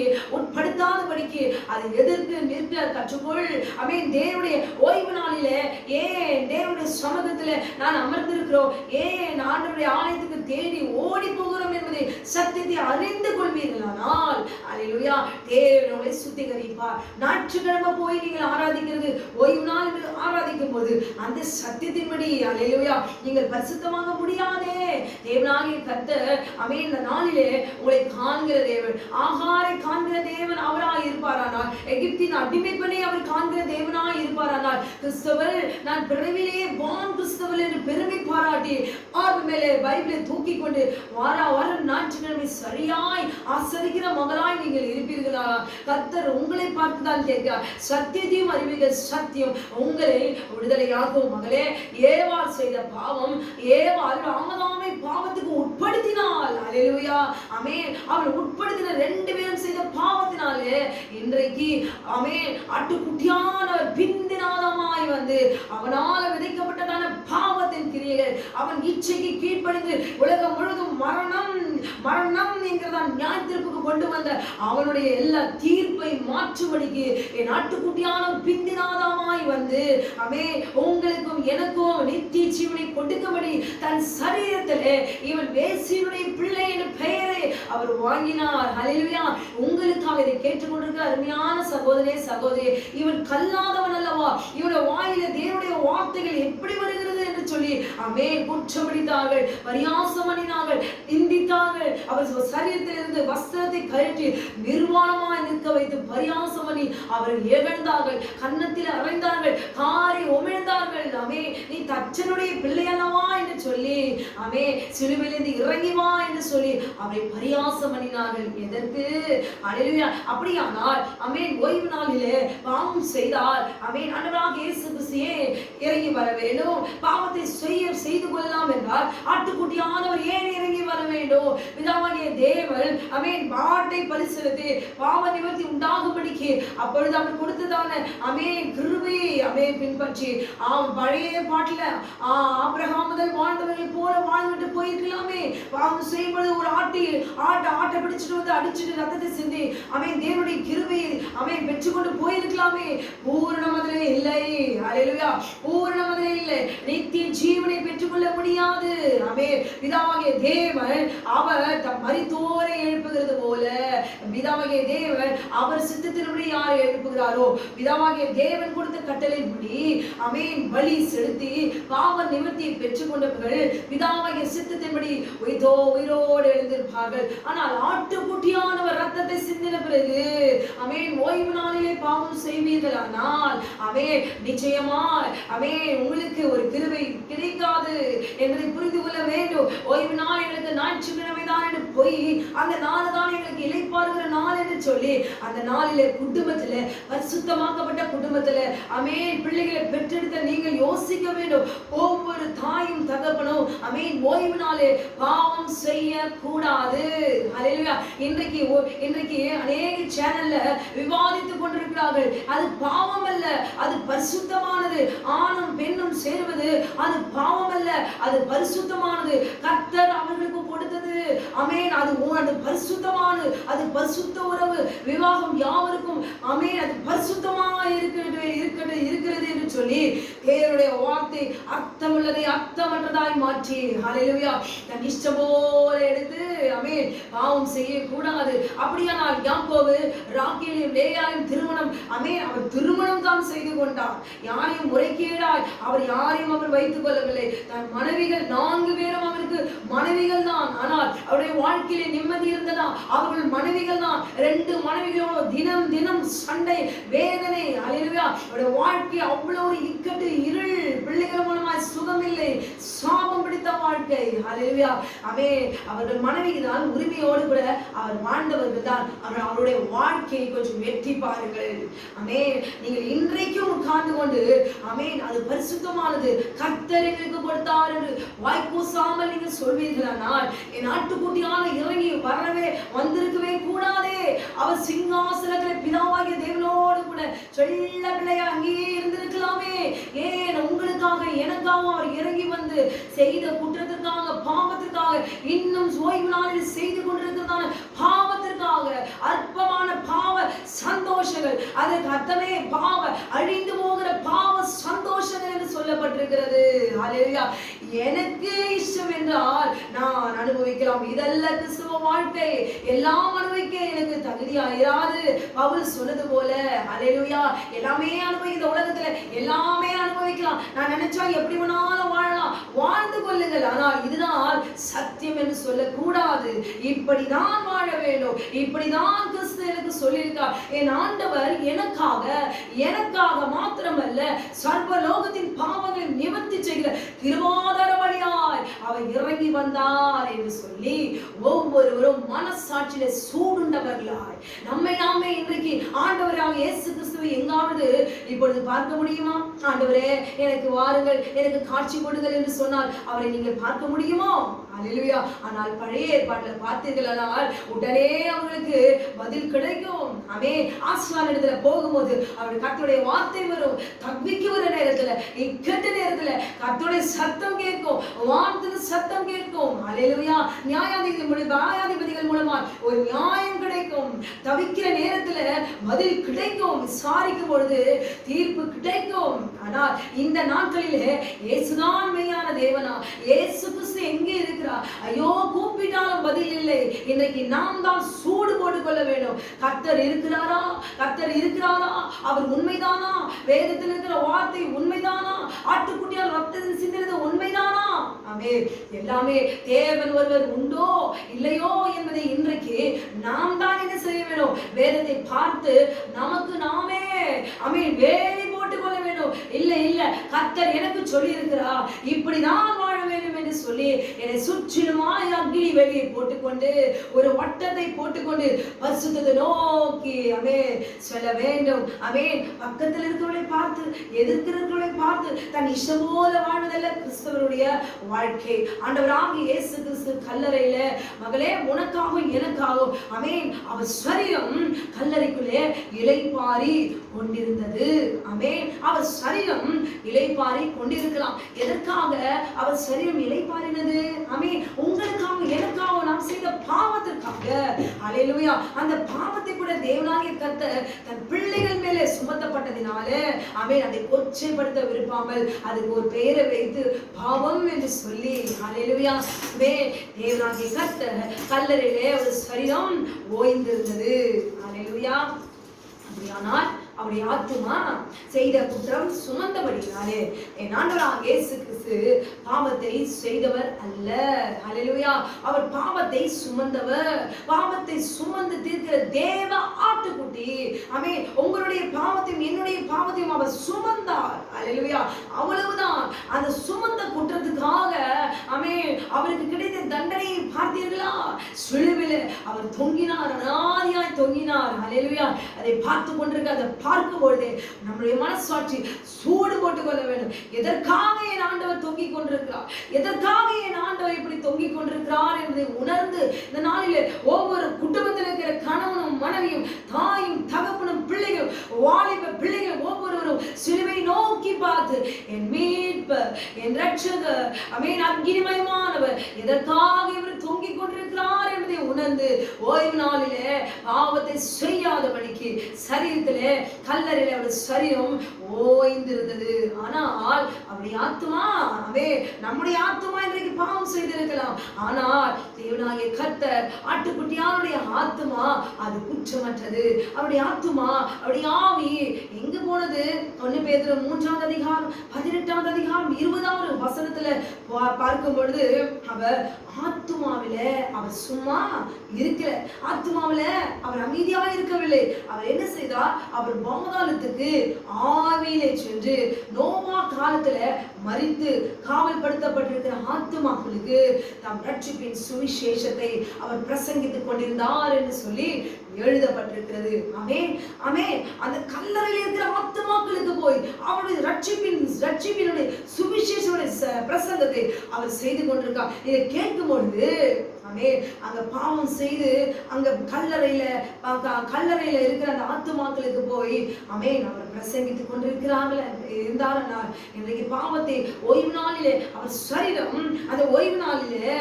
அதை எதிர்த்து நிற்க கற்றுக்கொள். தேவனுடைய ஓய்வு நாளிலே தேவனுடைய சமூகத்தில் நான் அமர்ந்திருக்கிறோம், ஆண்டவருடைய ஆலயத்துக்கு தேடி ஓடி போகிறோம் என்பதை சத்தியத்தை அறிந்து கொள்வீர்களானால் அல்லேலூயா, தேவன் உங்களை சுத்திகரிப்பார். ஞாயிற்றுக்கிழமை போய் நீங்கள் ஆராதிக்கிறது, ஓய்வு நாள் ஆராதிக்கும் போது அந்த சத்தியத்தின்படி அல்லேலூயா நீங்கள் பரிசுத்தமாக முடியாதே. தேவனாகிய கர்த்தர் இந்த நாளிலே உங்களை காண்கிற தேவன், ஆகாரை காண்கிற தேவன் அவராய் இருப்பாரானால், எகிப்தின் அடிமைப்பனை அவர் காண்கிற தேவனாய் இருப்பாரானால், கிறிஸ்தவள் நான் பிறவிலேயே பான் கிறிஸ்தவள் என்று பெருமை பாராட்டி ஆர்வ மேலே பைபிளை தூக்கி கொண்டு வாரம் ஞாயிற்றுக்கிழமை சரியாய் ஆசரிக்கிற மகளாய் நீங்கள் இருப்பீர்களா? கர்த்தர் உங்களை பார்த்துதான் கேட்கிறார். சத்தியத்தையும் அறிவீர்கள், சத்தியம் உங்களை விடுதலையாகும். மகளே, ஏவாள் செய்த பாவம், ஏவாள் ஆதாமை பாவத்துக்கு உட்படுத்தினாள். அல்லேலூயா, ஆமென். அவள் உட்படுத்தின ரெண்டு பேரும் செய்த பாவத்தினாலே இன்றைக்கு ஆட்டுக்குட்டியானவர் பிந்தினாதமாய் வந்து அவனால விதைக்கப்பட்டதான பாவத்தின் கிரியைகள் அவன் இச்சைக்கு கீழ்ப்படிந்து உலகம் முழுவதும் மரணம் என்கிறதான் நியாயத்தீர்ப்புக்கு கொண்டு வந்த அவனுடைய எல்லா தீர்ப்பை மாற்றும்படிக்கு என் ஆட்டுக்குட்டியானவர் பிந்தினாதமாய் வந்து உங்களுக்கும் எனக்கும் நித்திய ஜீவனை கொடுக்கும்படி தன் சரீரத்திலே இவன் வேசியுடைய பிள்ளை என்ற பெயரை அவர் வாங்கினார். ஹல்லேலூயா. உங்களுக்காக இதை கேட்டுக்கொண்டிருக்கிற அருமையான சகோதரியே, இவன் கல்லாதவன் அல்லவா? இவனுடைய வாயில தேவனுடைய வார்த்தைகள் எப்படி வருகிறது என்று சொல்லி குற்றமடித்தார்கள், பரியாசம் பண்ணினார்கள், நிந்தித்தார்கள். அவர் சரீரத்திலிருந்து வஸ்திரத்தை கழற்றி நிர்வாணமாய் நிற்க வைத்து பரியாசம் பண்ணி அவர்கள் இகழ்ந்தார்கள், கன்னத்தில் அறைந்தார்கள், காரை உமிழ்ந்தார்கள். நீ தச்சனுடைய பிள்ளை அல்லவா என்று சொல்லி சிலுவையிலிருந்து இறங்கி வா என்று சொல்லி அவரை பரியாசம் பண்ணினார்கள். எதற்கு? அல்லேலூயா. அப்படியானால் ஓய்வு நாளிலே பாவம் செய்தால் ஆண்டவராகிய இயேசு கிறிஸ்துவே இறங்கி வர வேண்டும். பாவத்தை செய்து கொள்ளலாம் என்றால் ஆட்டுக்குட்டியானவர் ஏன் இறங்கி வர வேண்டும்? பிதாவாகிய தேவன் பாட்டை பரிசீலித்து பாவ நிவர்த்தி உண்டாகும்படிக்கு அப்பொழுது அவர் கொடுத்ததான கிருபையை பின்பற்றி பழைய பாட்டில ஆபிரகாம் முதல் வாழ்ந்தவர்கள் போல வாழ்ந்துட்டு போயிருக்கலாமே. பாவம் செய்யும்போது ஒரு ஆட்டை பிடிச்சிட்டு வந்து அடிச்சுட்டு ரத்தத்தை சிந்தி தேவனுடைய கிருபையை பெற்றுக்கொண்டு போயிருக்கலாமே. பூரணமதிலே இல்லை. அல்லேலூயா. பூரணமதிலே இல்லை. நித்திய ஜீவனை பெற்றுக்கொள்ள முடியாது. பிதாவாகிய தேவன் அவர் தம் மரித்தோரை எழுப்புகிறது போல, பிதாவாகிய தேவன் அவர் சித்தத்தின்படி யாரை எழுப்புகிறாரோ, பிதாவாகிய தேவன் கொடுத்த கட்டளைப்படி பலி செலுத்தி பாவ நிவர்த்தியை பெற்றுக் கொண்டவர்கள் பிதாவாகிய சித்தத்தின்படி உயிரோடு எழுந்திருப்பார்கள். ஆனால் ஆட்டுக்குட்டியானவர் ரத்தத்தை சிந்தின பிறகு ஓய்வு நாளிலே பாவம் செய்வீர்களானால் நிச்சயமாய் உங்களுக்கு ஒரு கிருபை கிடைக்காது என்பதை புரிந்து கொள்ள வேண்டும். ஓய்வு நாள் எங்களுக்கு ஞாயிற்றுக்கிழமை தான் என்று போய் அந்த நாள் தான் எங்களுக்கு இளைப்பாறுகிற நாள் என்று சொல்லி அந்த நாளிலே குடும்பத்திலே பரிசுத்தமாக்கப்பட்ட குடும்பத்திலே பிள்ளைகளை பெற்றெடுத்த நீங்கள் யோசிக்க வேண்டும். ஒவ்வொரு தாயும் தகப்பனும் ஓய்வு நாளே பாவம் செய்ய கூடாது. அல்லேலூயா. இன்றைக்கு அநேக சேனல்ல விவாதித்துக் கொண்டிருக்கிறார்கள். அது பாவம் அல்ல, அது பரிசுத்தமானது. ஆணும் பெண்ணும் சேருவது அது பாவம் அல்ல, அது பரிசுத்தமானது. கர்த்தர் அவர்களுக்கு கொடுத்தது. அது பரிசுத்தமானது, அது பரிசுத்த உறவு. விவாகம் யாவருக்கும் அது பரிசுத்தமாக இருக்கிறது என்று சொல்லி தேவனுடைய வார்த்தை அர்த்தமுள்ளதை அர்த்தமற்றதாய் மாற்றி ஹல்லேலூயா தன் இஷ்டம் போல எடுத்து பாவம் செய்யக்கூடாது. அப்படியானால் யாக்கோபு ராகேலையும் லேயாளையும் திருமணம் அவர் திருமணம் தான் செய்து கொண்டார். யாரையும் முறைகேடாய் அவர் யாரையும் அவர் வைத்துக் கொள்ளவில்லை. தன் மனைவிகள் 4 பேரும் அவருக்கு மனைவிகள் தான். ஆனால் அவருடைய வாழ்க்கையிலே நிம்மதி இருந்ததா? அவர்கள் மனைவிகள் தான். 2 மனைவிகளோடு தினம் தினம் சண்டை, வேதனை. அல்லேலூயா. அவருடைய வாழ்க்கை அவ்வளவு ஒரு இக்கட்டு, இருள், பிள்ளைகள் மூலமாய் சுகமில்லை, சாபம் பிடித்த வாழ்க்கை. அல்லேலூயா. அவர்கள் மனைவிக்கு தான் உரிமையோடு கூட அவர் வாழ்ந்தவர்கள் தான். அவருடைய வாழ்க்கையை கொஞ்சம் வெற்றி பாருங்கள். நீங்கள் இன்றைக்கும் உட்கார்ந்து கொண்டு அது பரிசுத்தமானது, கர்த்தர் எங்களுக்கு கொடுத்தார் என்று வாய்க்கூசாமல் நீங்கள் சொல்வீர்களானால், என் ஆட்டுக்குட்டியான இறங்கி வரவே வந்திருக்கவே கூடாதே. அவர் சிங்காசனத்தில் பிதாவாகிய தேவனோடு கூட சொல்ல பிள்ளையா அங்கேயே இருந்திருக்கலாமே. ஏன் உங்களுக்காக எனக்காக அவர் இறங்கி வந்து செய்த குற்றத்திற்காக, பாவத்திற்காக, இன்னும் ஓய்வு நாளில் செய்து கொண்டிருக்கிறதான பாவத்திற்காக, அற்பமான பாவ சந்தோஷங்கள், அதற்கு அத்தனை பாவ அழிந்து போகிற பாவ சந்தோஷங்கள் என்று சொல்லப்பட்டிருக்கிறது. அல்லேலூயா. எனக்கு இஷ்டம் என்றால் நான் அனுபவிக்கலாம். இதல்ல கிறிஸ்துவ வாழ்க்கை. எல்லாம் அனுபவிக்க எனக்கு தகுதியாயிராது. பவுல் சொன்னது போல அல்லேலூயா, எல்லாமே அனுபவிக்கிற உலகத்துல எல்லாமே அனுபவிக்கலாம். நான் நினைச்சா எப்படி வேணாலும் வாழலாம், வாழ்ந்து கொள்ளுங்கள். ஆனால் இதுதான் சத்தியம் என்று சொல்லக்கூடாது. இப்படிதான் வாழ வேண்டும், இப்படிதான் கிறிஸ்து எனக்கு சொல்லியிருக்கார். என் ஆண்டவர் எனக்காக மாத்திரமல்ல, சர்வலோகத்தின் பாவங்களை நிவர்த்தி செய்கிற கிருபாதார வழியாய் அவர் இறங்கி வந்தார் என்று சொல்லி ஒவ்வொருவரும் மனசாட்சியில சூடுண்டவர்களாய் நம்மை நாமே இன்றைக்கு ஆண்டவராக இயேசு கிறிஸ்துவை எங்காவது இப்பொழுது பார்க்க முடியுமா? ஆண்டவரே எனக்கு வாருங்கள், எனக்கு காட்சி கொடுங்கள் என்று சொன்னால் அவரை நீங்கள் பார்க்க முடியுமா? அல்லேலூயா. ஆனால் பழைய ஏற்பாட்டில் பார்த்தீர்களானால் உடனே அவர்களுக்கு பதில் கிடைக்கும். ஆசீர்வாத இடத்துல போகும்போது அவருடைய கர்த்தருடைய வார்த்தை வரும். தப்பிக்கு வர நேரத்துல, இக்கட்ட நேரத்துல கர்த்தருடைய சத்தம் கேட்கும், வார்த்தையின் சத்தம் கேட்கும். அல்லேலூயா. நியாயாதிபதிகள் மூலமா ஒரு நியாயம் கிடைக்கும். தவிக்கிற நேரத்துல பதில் கிடைக்கும். விசாரிக்கும் பொழுது தீர்ப்பு கிடைக்கும். ஆனால் இந்த நாட்களிலே இயேசுதான் மெய்யான தேவனா? இயேசு கிறிஸ்து எங்கே இருக்கிறார்? ஐயோ, கூப்பிட்டாலும் பதில் இல்லை. இன்றைக்கு நாம் தான் சூடு போட்டுக் கொள்ள வேண்டும். கர்த்தர் இருக்கிறாரா? கர்த்தர் இருக்கிறாரா? அவர் உண்மைதானா? வேதத்தில் இருக்கிற வார்த்தை உண்மைதானா? ஆட்டுக்குட்டியால் ரத்தத்தின் சிந்தினது உண்மைதானா? எல்லாமே தேவன் ஒருவர் உண்டோ இல்லையோ என்பதை இன்றைக்கு நாம் தான் என்ன செய்ய வேண்டும்? வேதத்தை பார்த்து நமக்கு நாமே வேலை போட்டுக் கொள்ள வேண்டும். இல்ல கர்த்தர் எனக்கு சொல்லி இருக்கிறார், இப்படிதான் வாழ வேண்டும் என்று சொல்லி என்னை சுற்றிலுமாய் அக்னி வெளியே போட்டுக்கொண்டு ஒரு வட்டத்தை போட்டுக்கொண்டு பரிசுத்தத்தை நோக்கி சொல்ல வேண்டும். பக்கத்தில் இருக்கிறவர்களை பார்த்து, எதிர்க்கிறவர்களை பார்த்து தன் இஷ்டம் போல வாழ்வதல்ல கிறிஸ்தவருடைய வாழ்க்கை. ஆண்டவராகிய இயேசு கிறிஸ்து கல்லறையில, மகளே உனக்காகவும் எனக்காகவும் அவர் சரீரம் கல்லறைக்குள்ளே இளைப்பாரி கொண்டிருந்தது. அவர் சரீரம் இளைப்பாரி கொண்டிருக்கலாம். எதற்காக அவர் சரீரம் இளைப்பாரினது? உங்களுக்காக எனக்காக நாம் செய்த பாவத்திற்காக. அல்லேலூயா. அந்த பாவத்தை கூட தேவனாகிய கர்த்தர் தன் பிள்ளைகள் மேலே சுமத்தப்பட்டதினால அதை கொச்சைப்படுத்த விரும்பாமல் அதுக்கு ஒரு பெயரை வைத்து பாவம் என்று சொல்லி, அல்லேலூயா, தேவனாகிய கர்த்தர் கல்லறையிலே ஒரு சரீரம் ஓய்ந்திருந்தது. அல்லேலூயா. அப்படியானால் அவருடைய ஆத்துமா செய்த குற்றம் சுமந்தபடினாலே என் ஆண்டவராகிய இயேசு கிறிஸ்து பாவத்தை செய்தவர் அல்ல. அல்லேலூயா. அவர் பாவத்தை சுமந்தவர், பாவத்தை சுமந்து தீர்க்கிற தேவ ஆட்டுக்குட்டி. உங்களுடைய பாவத்தையும் என்னுடைய பாவத்தையும் அவர் சுமந்தார். அல்லேலூயா. அவ்வளவுதான். அந்த சுமந்த குற்றத்துக்காக அவருக்கு கிடைத்த தண்டனையை பார்த்தீர்களா? சிலுவையில் அவர் தொங்கினார், அனாதியாய் தொங்கினார். அல்லேலூயா. அதை பார்த்து கொண்டிருக்க, அதை பார்க்கும் பொழுதே நம்முடைய மனசாட்சி சூடு போட்டுக் கொள்ள வேண்டும். எதற்காக என் ஆண்டவர் தொங்கிக் கொண்டிருக்கிறார், எதற்காக என் ஆண்டவர் இப்படி தொங்கிக் கொண்டிருக்கிறார் என்பதை உணர்ந்து இந்த நாளிலே ஒவ்வொரு குடும்பத்தில் இருக்கிற கணவனும் மனைவியும் தாயும் தகப்பனும் பிள்ளைகளும் வாலிப பிள்ளைகளும் ஒவ்வொருவரும் சிலுவை நோக்கி பார்த்து, என் மீட்பர், என் ரட்சகர், அக்கினிமயமானவர் எதற்காக இவர் தொங்கிக் கொண்டிருக்கிறார் என்பதை உணர்ந்து ஓய்வு நாளிலே பாவத்தை செய்யாதபடிக்கு சரீரத்திலே கல்லறையிலே அவருடைய சரீரம் ஓய்ந்திருந்தது. ஆனால் அவருடைய ஆத்துமா, நம்முடைய ஆத்துமா இன்றைக்கு பாவம் செய்திருக்கலாம். ஆனால் தேவனாகிய கர்த்தர் ஆட்டுக்குட்டியாருடைய ஆத்துமா அது குற்றமற்றது. அவருடைய ஆத்துமா, அவருடைய ஆவி எங்கு போனது? பேதுரு 3ஆம் அதிகாரம் 18ஆம் அதிகாரம் 20ஆவது வசனத்துல பார்க்கும் பொழுது அவர் ஆத்துமாவில அவர் சும்மா இருக்கல, ஆத்துமாவில அவர் அமைதியா இருக்கவில்லை. அவர் என்ன செய்தார்? அவர் பாதாளத்துக்கு ஆவியிலே சென்று நோவா காலத்துல மரித்து காவல்படுத்தப்பட்டிருக்கிற ஆத்துமாக்களுக்கு தாம் ரட்சிப்பின் சுவிசேஷத்தை அவர் பிரசங்கித்துக் கொண்டிருந்தார் என்று சொல்லி எழுதப்பட்டிருக்கிறது. ஆமென், ஆமென். அந்த கல்லறையில் இருக்கிற ஆத்துமாக்களுக்கு போய் அவருடைய ரட்சிப்பினுடைய சுவிசேஷனுடைய பிரசங்கத்தை அவர் செய்து கொண்டிருக்கார். இதை கேட்கும் பொழுது அங்க பாவம் செய்து அங்க கல்லறையில இருக்கிற அந்த ஆத்துமாக்களுக்கு போய் அவர் பிரசங்கித்துக் கொண்டிருக்கிறார்கள் இருந்தால் இன்றைக்கு பாவத்தை ஓய்வு நாளிலே அவர் சரீரம் அந்த ஓய்வு நாளிலே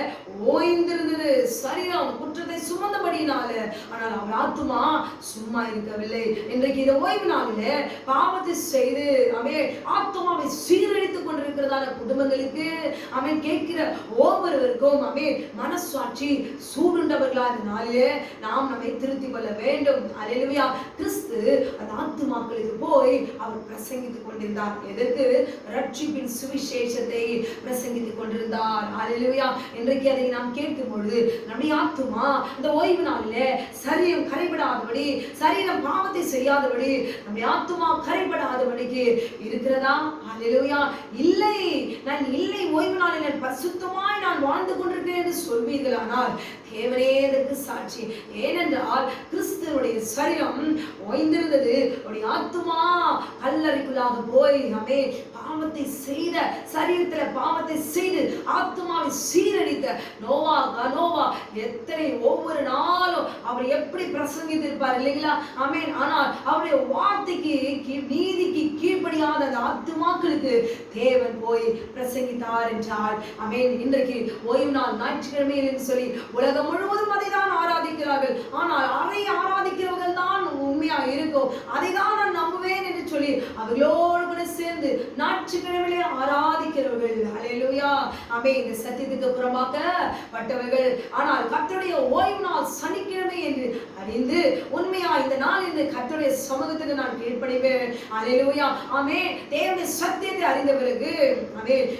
ஓய்ந்திருந்தது. சரீரம் குற்றத்தை சுமந்தபடினால, ஆனால் அவர் ஆத்துமா சும்மா இருக்கவில்லை. இன்றைக்கு இந்த ஓய்வு நாளிலே பாவத்தை செய்து ஆத்துமாவை சீரழித்துக் கொண்டிருக்கிறதான குடும்பங்களுக்கு கேட்கிற ஒவ்வொருவருக்கும் மனசாட்சி சூடுண்டவர்களா இந்த நாளிலே நாம் நம்மை திருத்திக் கொள்ள வேண்டும். அல்லேலூயா. கிறிஸ்து அந்த ஆத்துமாக்களுக்கு போய் அவர் பிரசங்கித்துக் கொண்டிருந்தார். எதற்கு? ரட்சிப்பின் சுவிசேஷத்தை பிரசங்கித்துக் கொண்டிருந்தார். அல்லேலூயா. இன்றைக்கு அதை நாம் கேட்கும் பொழுது நம்முடைய ஆத்துமா இந்த ஓய்வு நாளிலே சரீரம் கரைபடாதபடி, சரீரம் பாவத்தை செய்யாதபடி, நம்முடைய ஆத்துமா கரைபடாதபடிக்கு இருக்கிறதா? அல்லேலூயா. இல்லை, நான் இல்லை, ஓய்வு நாளில் பரிசுத்தமாய் நான் வாழ்ந்து கொண்டிருக்கிறேன் என்று சொல்வீர்களானால் தேவனே அதற்கு சாட்சி. ஏனென்றால் கிறிஸ்துவனுடைய சரீரம் ஓய்ந்திருந்தது, அவருடைய ஆத்துமா கல்லறைக்குள்ளாக போய் பாவத்தை செய்த, சரீரத்துல பாவத்தை செய்து ஆத்துமாவை சீரழித்த நோவா எத்தனை ஒவ்வொரு நாளும் அவர் எப்படி பிரசங்கித்திருப்பார் இல்லைங்களா? ஆமென். ஆனால் அவருடைய வார்த்தைக்கு நீதிக்கு கீழ்ப்படியாத அந்த ஆத்துமாக்களுக்கு தேவன் போய் பிரசங்கித்தார் என்றால் இன்றைக்கு ஓய்வு நாள் ஞாயிற்றுக்கிழமையில் என்று சொல்லி உலகம் முழுவதும் அதை தான் ஆராதிக்கிறார்கள். ஆனால் அதை ஆராதிக்கிறவர்கள் தான் உண்மையா இருக்கும், அதை தான் நான் நம்புவேன் என்று சொல்லி அவர்களோடு கூட சேர்ந்து ஞாயிற்றுக்கிழமையிலே ஆராதிக்கிறவர்கள். அல்லேலூயா. இந்த சத்தியத்துக்கு புறம்பாக்கப்பட்டவர்கள். ஆனால் கர்த்தருடைய ஓய்வு நாள் சனிக்கிழமை என்று அறிந்து உண்மையா இந்த நாள் என்று கர்த்தருடைய சமூகத்துக்கு நான் கீழ்ப்படிவேன். அல்லேலூயா. தேவனுடைய சத்தியத்தை அறிந்த பிறகு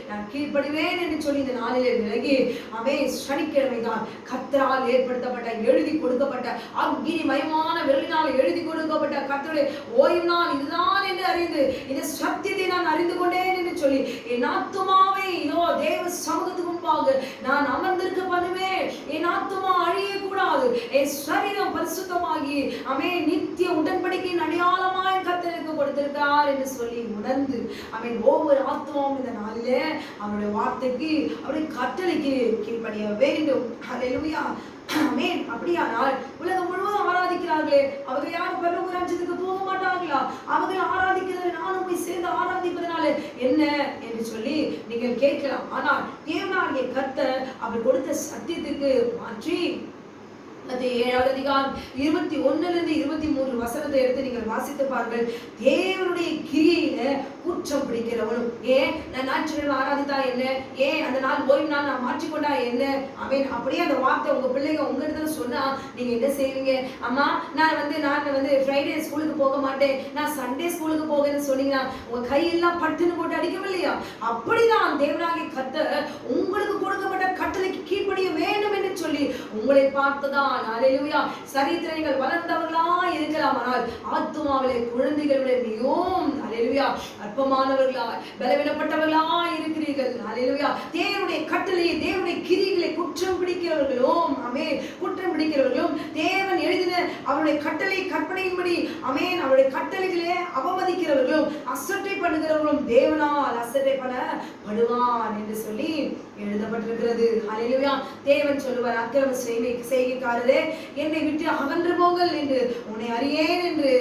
நான் கீழ்ப்படிவேன் என்று சொல்லி இந்த நாளிலே விலகி சனிக்கிழமை தான் கர்த்தரால் ஏற்படுத்தப்பட்ட, எழுதி கொடுக்கப்பட்ட, அக்கினிமயமான விரலினால் எழுதி கொடுக்கப்பட்ட கர்த்தருடைய ஓய்வு நாள் இதுதான் என்று அறிந்து இந்த சத்தியத்தை நான் அறிந்து கொண்டேன் என்று சொல்லி என் ஆத்துமாவை இதோ தேவ சமூகத்துக்கு முன்பாக நான் அமர்ந்திருக்க பண்ணுவேன். என் ஆத்துமா அழியக்கூடாது, என் சரீரம் பரிசுத்தமாகி நித்திய உடன்படிக்கையின் அடையாளமாய் கர்த்தருக்கு கொடுத்திருக்கிறார் என்று சொல்லி உணர்ந்து ஒவ்வொரு ஆத்துமாவும் இந்த நாளிலே அவருடைய வார்த்தைக்கு, அவருடைய கட்டளைக்கு கீழ்ப்படிய வேண்டும். அல்லேலூயா. அப்படியானால் உலகம் முழுவதும் ஆராதிக்கிறார்களே, அவர்கள் யாரும் பரலோக ராஜ்யத்துக்கு போக மாட்டார்களா? அவர்கள் ஆராதிக்கிறது நானும் போய் சேர்ந்து ஆராதிப்பதனால என்ன என்று சொல்லி நீங்கள் கேட்கலாம். ஆனால் தேவனாகிய கர்த்தர் அவர் கொடுத்த சத்தியத்துக்கு மாற்றி 7வது அதிகாரம் 21 23 வசனத்தை எடுத்து நீங்கள் வாசித்து பாருங்கள். தேவனுடைய கிரியையில குற்றம் பிடிக்கிறவனும், ஏன் நான் ஞாயிற்றுக்கிழமை ஆராதித்தா என்ன, ஏன் அந்த நாள் ஓய்வு நாள் நான் மாற்றிக்கொண்டா என்ன, அப்படியே அந்த வார்த்தை உங்க பிள்ளைங்க உங்ககிட்ட சொன்னா நீங்க என்ன செய்வீங்க? அம்மா நான் வந்து ஃப்ரைடே ஸ்கூலுக்கு போக மாட்டேன், நான் சண்டே ஸ்கூலுக்கு போகன்னு சொன்னீங்கன்னா உங்க கையெல்லாம் பட்டுன்னு போட்டு அடிக்கவில்லையா? அப்படிதான் தேவனாகிய கர்த்தர் உங்களுக்கு கொடுக்கப்பட்ட கட்டளைக்கு கீழ்ப்படிய வேண்டும் என்று சொல்லி உங்களை பார்த்துதான். அல்லேலூயா. சரீரத்தில் நீங்கள் வளர்ந்தவர்களா இருக்கலாம், ஆனால் ஆத்துமாவிலே குழந்தைகளுடைய மிகவும் அல்லேலூயா அற்பமானவர்களா, பலவீனப்பட்டவர்களா இருக்கிறீர்கள். அல்லேலூயா. தேவனுடைய கட்டளையை, தேவனுடைய கிரியைகளை குற்றம் பிடிக்கிறவர்களும் குற்றம் பிடிக்கிறவர்களும், தேவன் எழுதின அவருடைய கட்டளை கற்பனையின்படி அவருடைய கட்டளைகளே அவமதிக்கிறவர்களும், அசட்டை பண்ணுகிறவர்களும் தேவனால் அசட்டை பண்ணப்படுவான் என்று சொல்லி எழுதப்பட்டிருக்கிறது. அல்லேலூயா. தேவன் சொல்லுவார், அக்கிரம செய்கைக்காரரே என்னை விட்டு அகன்று போங்கள் என்று உன்னை அறியேன் என்று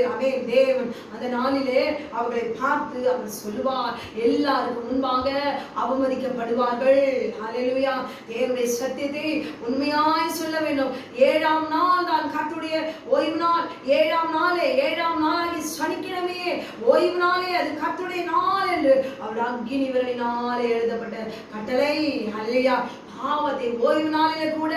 தேவன் அந்த நாளிலே அவர்களை பார்த்து அவர் சொல்லுவார். எல்லாருக்கும் முன்பாக அவமதிக்கப்படுவார்கள். அல்லேலூயா. தேவனுடைய சத்தியத்தை உண்மையாய் சொல்ல வேண்டும். 7ஆம் நாள் தான் கர்த்தருடைய ஓய்வு நாள். 7ஆம் நாளாகி சனிக்கிழமையே ஓய்வு நாளே, அது கர்த்தருடைய நாள் என்று அவர் அக்கினி விரலினாலே எழுதப்பட்ட கட்டளை. அல்லேலூயா. பாவத்தை ஓய்வு நாளிலே கூட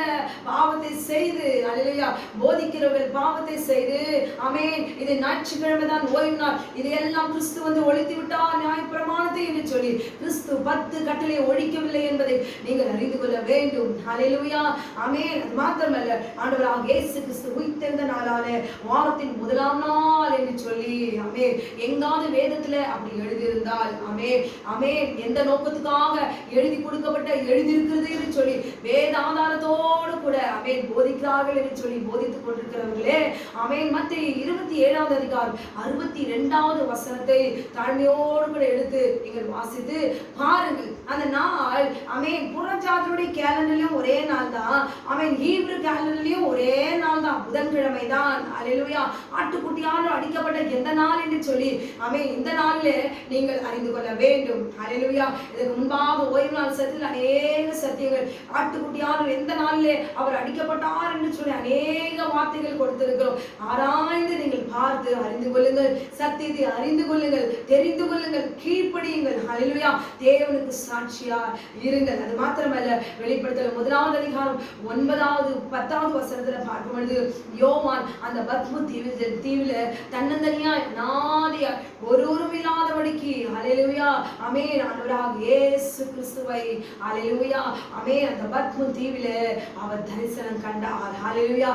பாவத்தை செய்து அல்லேலூயா போதிக்கிறவர்கள் பாவத்தை செய்து ஆமென் இது ஞாயிற்றுக்கிழமை தான் ஓய்வு நாள் இதையெல்லாம் கிறிஸ்து வந்து ஒழித்து விட்டார் நியாயப்பிரமாணத்தை என்று சொல்லி கிறிஸ்து 10 கட்டளையை ஒழிக்கவில்லை என்பதை நீங்கள் அறிந்து கொள்ள வேண்டும். அல்லேலூயா ஆமென். அது மாத்திரமல்ல ஆண்டவராகிய இயேசு கிறிஸ்து உயிர்த்தெழுந்த நாளாலே வாரத்தின் முதலாம் நாள் என்று சொல்லி ஆமென் எங்காவது வேதத்துல அப்படி எழுதியிருந்தால் ஆமென் ஆமென் எந்த நோக்கத்துக்காக எழுதி கொடுக்கப்பட்ட எழுதியிருக்கிறது என்று சொல்லி வேத ஆதாரத்தோடு கூட ஆமென் போதிக்கிறார்கள் என்று சொல்லி போதித்துக் கொண்டிருக்கிறவர்களே ஆமென் மத்தேயு 27வது அதிகாரம் 62வது வசனத்தை தாழ்மையோடு கூட எடுத்து நீங்கள் வாசித்து பாருங்கள். அந்த நாள் ஆமென் புறஜாதியுடைய கேலண்டர்லயும் ஒரே நாள் தான், ஆமென் ஹீப்ரு கேலண்டர்லயும் ஒரே நாள் தான், புதன்கிழமை தான். அல்லேலூயா ஆட்டுக்குட்டியால் அடிக்கப்பட்ட எந்த நாள் என்று சொல்லி ஆமென் இந்த நாளிலே நீங்கள் அறிந்து கொள்ள வேண்டும். அல்லேலூயா இதற்கு முன்பாக ஓய்வு நாள் சத்தியில் அநேக சத்தியங்கள் ஆட்டுக்குட்டியால் எந்த நாளிலே அவர் அடிக்கப்பட்டார் என்று சொல்லி அநேக வார்த்தைகள் கொடுத்திருக்கிறோம். ஆராய்ந்து நீங்கள் பார்த்து அறிந்து கொள்ளுங்கள், சத்தியத்தை அறிந்து கொள்ளுங்கள், தெரிந்து கொள்ளுங்கள், கீழ்ப்படியுங்கள். அல்லேலூயா தேவனுக்கு சாட்சியா இருங்கள். அது மாத்திரமல்ல வெளிப்படுத்தல் 1வது அதிகாரம் 9வது 10வது வசனத்துல பார்க்கும் பொழுது யோவான் அந்த பத்மு தீவில தன்னந்தனியா நாதியா ஒருவரும் இல்லாதபடிக்கு அல்லேலூயா ஆமென் ஆண்டவராகிய இயேசு கிறிஸ்துவை அல்லேலூயா ஆமென் அந்த பத்மு தீவில அவர் தரிசனம் கண்டார். அல்லேலூயா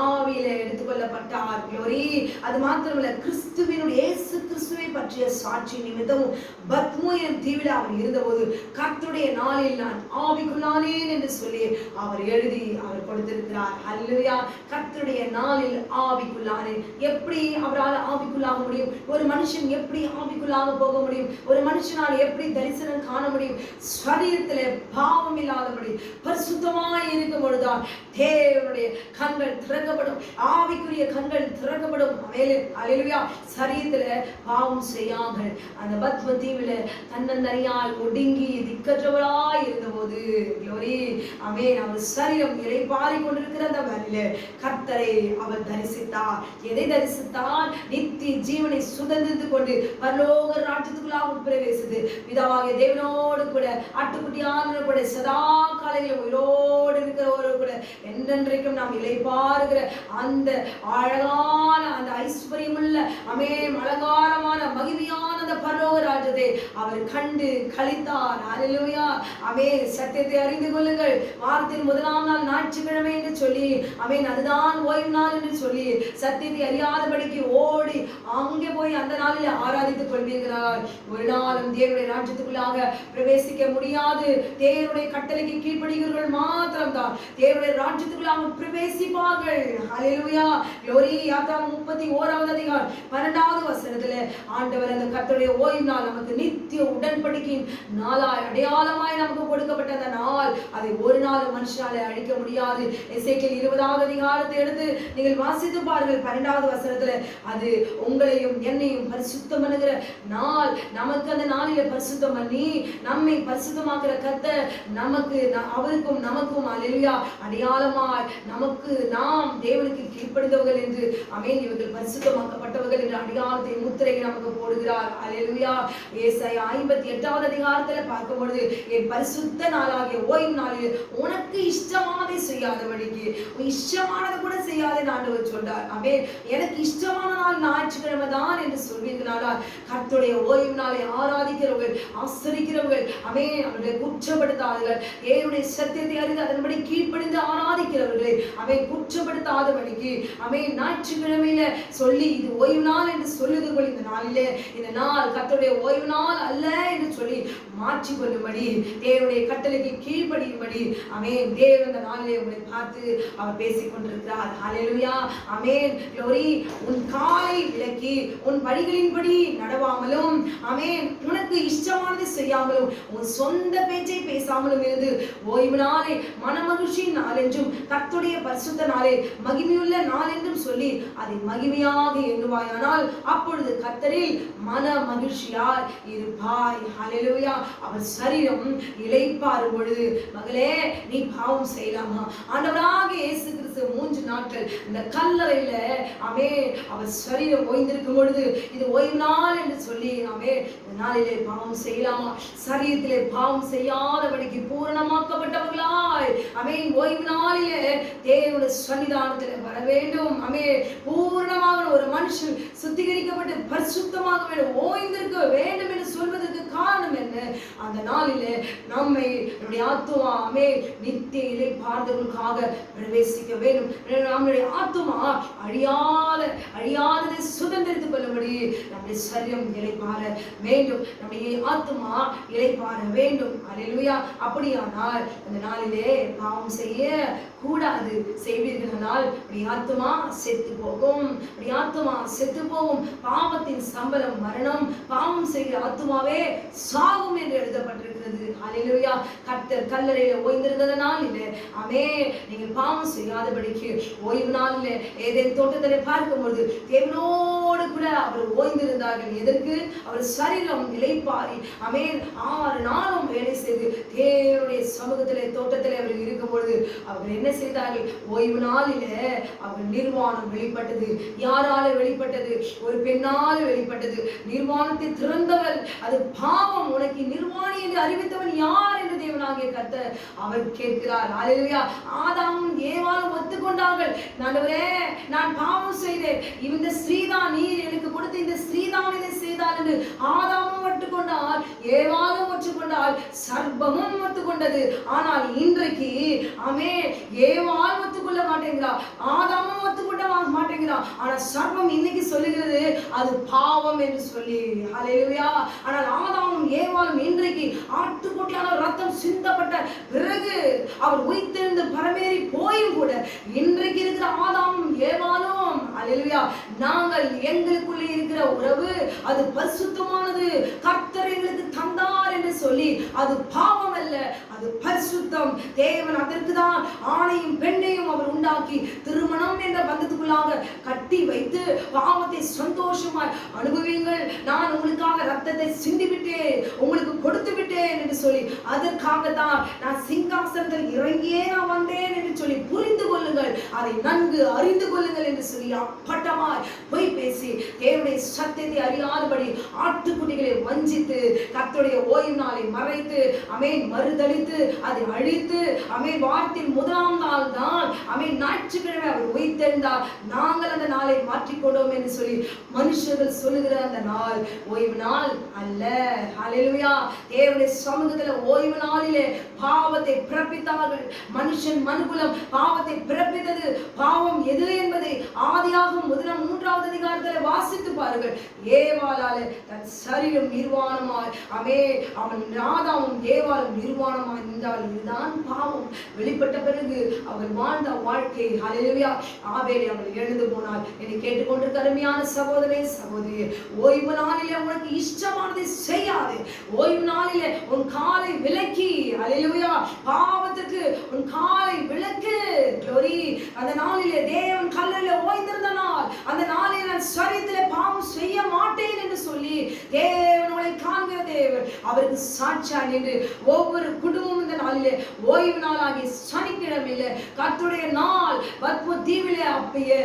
ஆவியில எடுத்துக்கொள்ளப்பட்டார். க்ளோரி. அது மாத்திரமல்ல கிறிஸ்துவினுடைய இயேசு கிறிஸ்துவை பற்றிய சாட்சி நிமித்தமும் பத்மு எனும் தீவில அவர் இருந்தபோது கர்த்தருடைய நாளில் நான் ஆவிக்குள்ளானேன் என்று சொல்லி அவர் எழுதி அவர் கொடுத்திருக்கிறார். அல்லேலூயா கர்த்தருடைய நாளில் ஆவிக்குள்ளானேன். எப்படி அவரால் ஆவிக்குள்ளாக முடியும்? ஒரு மனுஷன் எப்படி ஆவிக்குள்ளாக போக முடியும்? ஒரு மனுஷனால் எப்படி தரிசனம் காண முடியும்? சரீரத்திலே பாவம் இல்லாதபடி பரிசுத்தமாய் இருக்கும் பொழுதுதான் தேவனுடைய கண்கள் திறக்கப்படும், ஆவிக்குரிய கண்கள் திறக்கப்படும். அல்லேலூயா சரீரத்துல பாவம் செய்யாமல் அந்த பத்ம தீவில தன்னந்தனியால் ஒடுங்கி திக்கற்றவராய் இருந்தபோது க்ளோரி ஆமென் அவர் சரீரம் இளைப்பாறி கொண்டிருக்கிற அந்த வேளையிலே கர்த்தரை அவர் தரிசித்தார். எதை தரிசித்தார்? நித்திய ஜீவனை சுதந்திரித்து கொண்டு பரலோக ராஜ்யத்துக்குள்ளாக பிரவேசித்து பிதாவாகிய தேவனோடு கூட ஆட்டுக்குட்டியான கூட சதா காலையிலும் உயிரோடு இருக்கிறவரோடு கூட என்றென்றைக்கும் நாம் இளைப்பாறுகிற அந்த அழகான அந்த ஐஸ்வர்யமுள்ள ஆமென் அலங்காரமான மகிமையான அந்த பரலோக ராஜ்யத்தை அவர் கண்டு களித்தார். அல்லேலூயா ஆமென் சத்தியத்தை அறிந்து கொள்ளுங்கள். வாரத்தின் முதலாம் நாள் ஞாயிற்றுக்கிழமை என்று சொல்லி ஆமென் அதுதான் ஓய்வு நாள் என்று சொல்லி சத்தியத்தை அறியாதபடிக்கு ஓடி அங்கே போய் அந்த நாளில் ஆராதித்துக் கொள்வீர்களால் ஒரு நாளும் தேவனுடைய ராஜ்யத்துக்குள்ளாக பிரவேசிக்க முடியாது. தேவனுடைய கட்டளைக்கு கீழ்ப்படிகிறவர்கள் மாத்திரம்தான் தேவனுடைய ராஜ்யத்துக்குள்ளாக பிரவேசிப்பார்கள். அல்லேலூயா க்ளோரி. யாத்ராகமம் 31வது அதிகாரம் 12வது வசனத்துல ஆண்டவர் அந்த கர்த்தருடைய ஓய்வு நாள் நமக்கு நித்திய உடன்படிக்கையின் நாளாய் அடையாளமாய் நமக்கு கொடுக்கப்பட்ட அந்த நாள் அதை ஒரு நாள் மனுஷனாலே அழிக்க முடியாது. எசேக்கியேல் 20வது அதிகாரத்தை எடுத்து நீங்கள் வாசித்து பாருங்கள் 12வது வசனத்துல அது உங்களையும் என்னையும் பரிசுத்தம் பண்ணுகிற நாள். நமக்கு அந்த நாளில பரிசுத்தம் பண்ணி நம்மை பரிசுத்தமாக்குற கர்த்தர் நமக்கு அவருக்கும் நமக்கும் அல்லேலூயா அடையாளமாய் நமக்கு நாம் தேவனுக்கு கீழ்ப்படிந்தவர்கள் என்று ஆமென் இவர்கள் பரிசுத்தமாக்கப்பட்டவர்கள் என்ற அடையாளத்தை முத்திரையை நமக்கு போடுகிறார். அல்லேலூயா ஏசாயா 58வது அதிகாரத்துல பார்க்கும் பொழுது என் பரிசுத்த நாளாகிய ஓய்வு நாளில் உனக்கு இஷ்டமானதை செய்யாதபடிக்கு இஷ்டமானதை கூட செய்யாதே ஆண்டவர் சொல்றார். ஆமென் எனக்கு இஷ்டமான நாள் ஞாயிற்றுக்கிழமை தான் என்று சொல்வீர்களால் கர்த்தருடைய ஓய்வு நாளை ஆராதிக்கிறவர்கள் ஆசரிக்கிறவர்கள் ஆமென் அவர்களை குற்றப்படுத்தாதவர்கள் தேவனுடைய சத்தியத்தை அறிந்து அதன்படி கீழ்ப்படிந்து ஆராதிக்கிறவர்களை அவை குற்றப்படுத்தாதபடிக்கு ஆமென் ஞாயிற்றுக்கிழமையில சொல்லி இது ஓய்வு நாள் என்று சொல்லுகிறவர்கள் இந்த நாளிலே இந்த நாள் கர்த்தருடைய ஓய்வு நாள் அல்ல என்று சொல்லி மாற்றிக்கொள்ளும்படி தேவனுடைய கட்டளைக்கு கீழ்ப்படியும்படி ஆமென் தேவன் இந்த நாளிலே உங்களை பார்த்து அவர் பேசிக் கொண்டிருக்கிறார். அல்லேலூயா ஆமென் க்ளோரி. உன் காலை விலக்கி உன் வழிகளின்படி நடவாமலும் ஆமென் உனக்கு இஷ்டமானதை செய்யாமலும் உன் சொந்த பேச்சை பேசாமலும் இருந்து ஓய்வு நாளை மனமகிழ்ச்சியின் நாள் என்றும் கர்த்தருடைய பரிசுத்த நாளை மகிமையுள்ள நாள் என்றும் சொல்லி அதை மகிமையாக எண்ணுவாயானால் அப்பொழுது கர்த்தரில் மன மகிழ்ச்சியாய் இருப்பாய். அல்லேலூயா அவர் சரீரம் இளைப்பாறும் பொழுது மகளே நீ பாவம் செய்யலாமா? ஆண்டவராகிய இயேசு கிறிஸ்து 3 நாட்கள் இந்த கல்லறையில ஆமென் அவர் சரீரம் ஓய்ந்திருக்கும் பொழுது இது ஓய்வு நாள் என்று என்று சொல்லி நாமே நாளிலே பாவம் செய்யலாமா? சரீரத்திலே பாவம் செய்யாதபடிக்கு பூரணமாக்கப்பட்டவர்களாய் ஆமென் ஓய்வு நாளிலே தேவனுடைய சன்னிதானத்தில் வர வேண்டும். ஆமென் பூரணமாக ஒரு மனுஷன் சுத்திகரிக்கப்பட்டு பரிசுத்தமாக வேண்டும், ஓய்ந்திருக்க வேண்டும் என்று சொல்வதற்கு காரணம் என்ன? அந்த நாளிலே நம்மை நம்முடைய ஆத்துமா ஆமென் நித்திய இளைப்பாறுதலுக்காக பிரவேசிக்க வேண்டும். நம்முடைய ஆத்துமா அழியாததை சுதந்திரித்துக் கொள்ளும்படி நம்முடைய சரீரம் இளைப்பாற வேண்டும், நம்முடைய ஆத்துமா இளைப்பாற வேண்டும். அல்லேலூயா. அப்படியானால் அந்த நாளிலே பாவம் செய்ய கூடாது. செய்வீர்களானால் ஆத்துமா செத்து போகும், ஆத்துமா செத்து போகும். பாவத்தின் சம்பளம் மரணம், பாவம் செய்கிற ஆத்துமாவே சாகும் என்று எழுதப்பட்டிருக்கிறது. அல்லேலூயா. கர்த்தர் கல்லறையில ஓய்ந்திருந்ததனால் இல்லை ஆமென் நீங்கள் பாவம் செய்யாதபடிக்கு ஓய்வு நாளிலே ஏதேன் தோட்டத்திலே பார்க்கும்போது தேவனோடு கூட அவர் ஓய்ந்திருந்தார்கள். எதற்கு? அவர் சரீரம் இளைப்பாறி ஆமென் 6 நாளும் வேலை செய்து தேவனுடைய சமூகத்திலே தோட்டத்திலே அவர்கள் இருக்கும் பொழுது அவர்கள் என்ன செய்தார்கள்? ஓய்வு நாளிலே அவர் நிர்வாணம் வெளிப்பட்டது. யாரால வெளிப்பட்டது? ஒரு பெண்ணால வெளிப்பட்டது. நிர்வாணத்தை திறந்தவர், அது பாவம், உனக்கு நிர்வாணி என்று அறிவித்தவன் யார் என்று தேவனாகிய கர்த்தர் அவர் கேட்கிறார். அல்லேலூயா. ஆதாமும் ஏவாளும் ஒத்துக்கொண்டார்கள், ஆண்டவரே நான் பாவம் செய்தேன், இந்த ஸ்ரீதான் நீர் எனக்கு கொடுத்த இந்த ஸ்ரீதான் இதை செய்தார் என்று ஆதாமும் ஒத்துக்கொண்டார், ஏவாளும் ஒத்துக்கொண்டார், சர்ப்பமும் ஒத்துக்கொண்டது. ஆனால் இன்றைக்கு ஆமென் ஏவாள் ஒத்துக்கொள்ள மாட்டேங்கிறா, ஆதாமும் ஒத்துக்கொள்ள மாட்டேங்கிறா. ஆனா சர்ப்பம் இன்னைக்கு சொல்லுகிறது அது பாவம் என்று சொல்லி. அல்லேலூயா. ஆனால் ஆதாமும் ஏவாளும் இன்றைக்கு ஆட்டுக்குட்டியான ரத்தம் சிந்தப்பட்ட பிறகு அவர் உயிர்த்தெழுந்து பரமேறி போயும் கூட இன்றைக்கு இருக்கிற ஆதாமும் ஏவாளும் அல்லேலூயா நாங்கள் எங்களுக்குள்ளே இருக்கிற உறவு அது பரிசுத்தமானது, கர்த்தர் எங்களுக்கு தந்தார் என்று சொல்லி அது பாவம் அல்ல, அது பரிசுத்தம். தேவன் அதற்கு தான் ஆணையும் பெண்ணையும் அவர் உண்டாக்கி திருமணம் என்ற பந்தத்துக்குள்ளாக கட்டி வைத்து பாவத்தை சந்தோஷமாய் அனுபவியுங்கள், நான் உங்களுக்காக ரத்தத்தை சிந்திவிட்டேன், உங்களுக்கு கொடுத்து விட்டேன் என்று சொல்லி அதற்காகத்தான் நான் சிங்காசனத்தில் இறங்கியே நான் வந்தேன் என்று சொல்லி புரிந்து கொள்ளுங்கள், அதை நன்கு அறிந்து கொள்ளுங்கள் என்று சொல்லி அப்பட்டமாய் பொய் பேசி தேவனுடைய சத்தியத்தை அறியாதபடி ஆட்டுக்குட்டிகளை வஞ்சித்து கர்த்தருடைய ஓய்வு நாளை மறைத்து ஆமென் மறுதலித்து அதை அழித்து ஆமென் வாரத்தின் முதலாம் நாள் தான் ஆமென் ஞாயிற்றுக்கிழமை அவர் உயிர்த்தெழுந்தார், நாங்கள் அந்த நாளை மாற்றிக்கொண்டோம் என்று சொல்லி மனுஷர்கள் சொல்லுகிற அந்த நாள் ஓய்வு நாள் அல்ல. அல்லேலூயா. தேவனுடைய சமூகத்தில் ஓய்வு நாளிலே பாவத்தை பிறப்பித்தார்கள். மனுஷன் மனுகுலம் பாவத்தை பிறப்பித்தது. பாவம் எது என்பதை ஆதியாகமம் 3வது அதிகாரத்தில் வாசித்து பாருங்கள். ஏவாளாலே தன் சரீரம் நிர்வாணமாய் அவன் ஆதாமும் ஏவாளும் நிர்வாணமாய் நின்றால் இதுதான் பாவம். வெளிப்பட்ட பிறகு அவர் வாழ்ந்த வாழ்க்கை அல்லேலூயா. ஆபேலை அவள் எழுந்து போனாள். என்னை கேட்டுக்கொண்டிருக்கிற அருமையான சகோதரே சகோதரி, ஓய்வு நாளிலே உனக்கு இஷ்டமானதை செய்யாது. ஓய்வு நாளிலே உன் காலை விலக்கி அல்லேலூயா பாவத்துக்கு உன் காலை விலக்கு. glory. அந்த நாளிலே தேவன் கல்லறையிலே ஓய்ந்திருந்த நாள், அந்த நாளில் நான் சரீரத்திலே பாவம் செய்ய மாட்டேன் என்று சொல்லி தேவன் உங்களை காண்கிற தேவன் அவருக்கு சாட்சியா நின்று ஒவ்வொரு குடும்பமும் இந்த நாளிலே ஓய்வு நாளாகி சனிக்கிழமையிலே கர்த்தருடைய நாள் பத்ம தீவிலே அப்பயே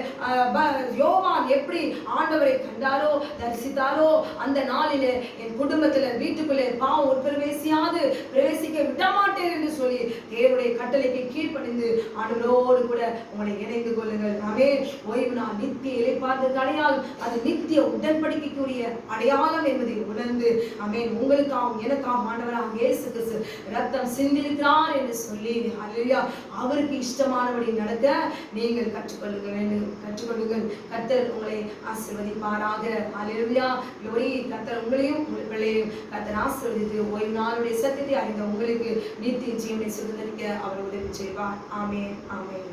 யோவான் எப்படி ஆண்டவரை கண்டாரோ தரிசித்தாரோ அந்த நாளிலே என் குடும்பத்துல வீட்டுக்குள்ளே பாவம் பிரவேசிக்க விட மாட்டேன் என்று சொல்லி தேவனுடைய கட்டளைக்கு கீழ்ப்படிந்து ஆண்டவரோடு கூட உங்களை இணைந்து கொள்ளுங்கள். ஆமென். ஓய்வு நாள் நித்திய இளைப்பாறுதலுக்கு அடையாளம், அது நித்திய உடன்படிக்கைக்குரிய அடையாளம் என்பதை உணர்ந்து ஆமென் உங்களுக்காகவும் எனக்காகவும் ஆண்டவராக இயேசு கிறிஸ்து ரத்தம் சிந்திருக்கிறார் என்று சொல்லி அல்லேலூயா அவருக்கு இஷ்டமானபடி நடக்க நீங்கள் கற்றுக்கொள்ளுங்கள். கர்த்தர் உங்களை ஆசீர்வதிப்பாராக. அல்லேலூயா. glory. கர்த்தர் உங்களையும் உங்கள் பிள்ளையையும் கர்த்தர் ஆசீர்வதித்து ஓய்வு நாளுடைய சத்தியத்தை அறிந்த உங்களுக்கு நித்திய ஜீவனை சுதந்திரிக்க அவர் உதவி செய்வார். ஆமென். ஆமென்.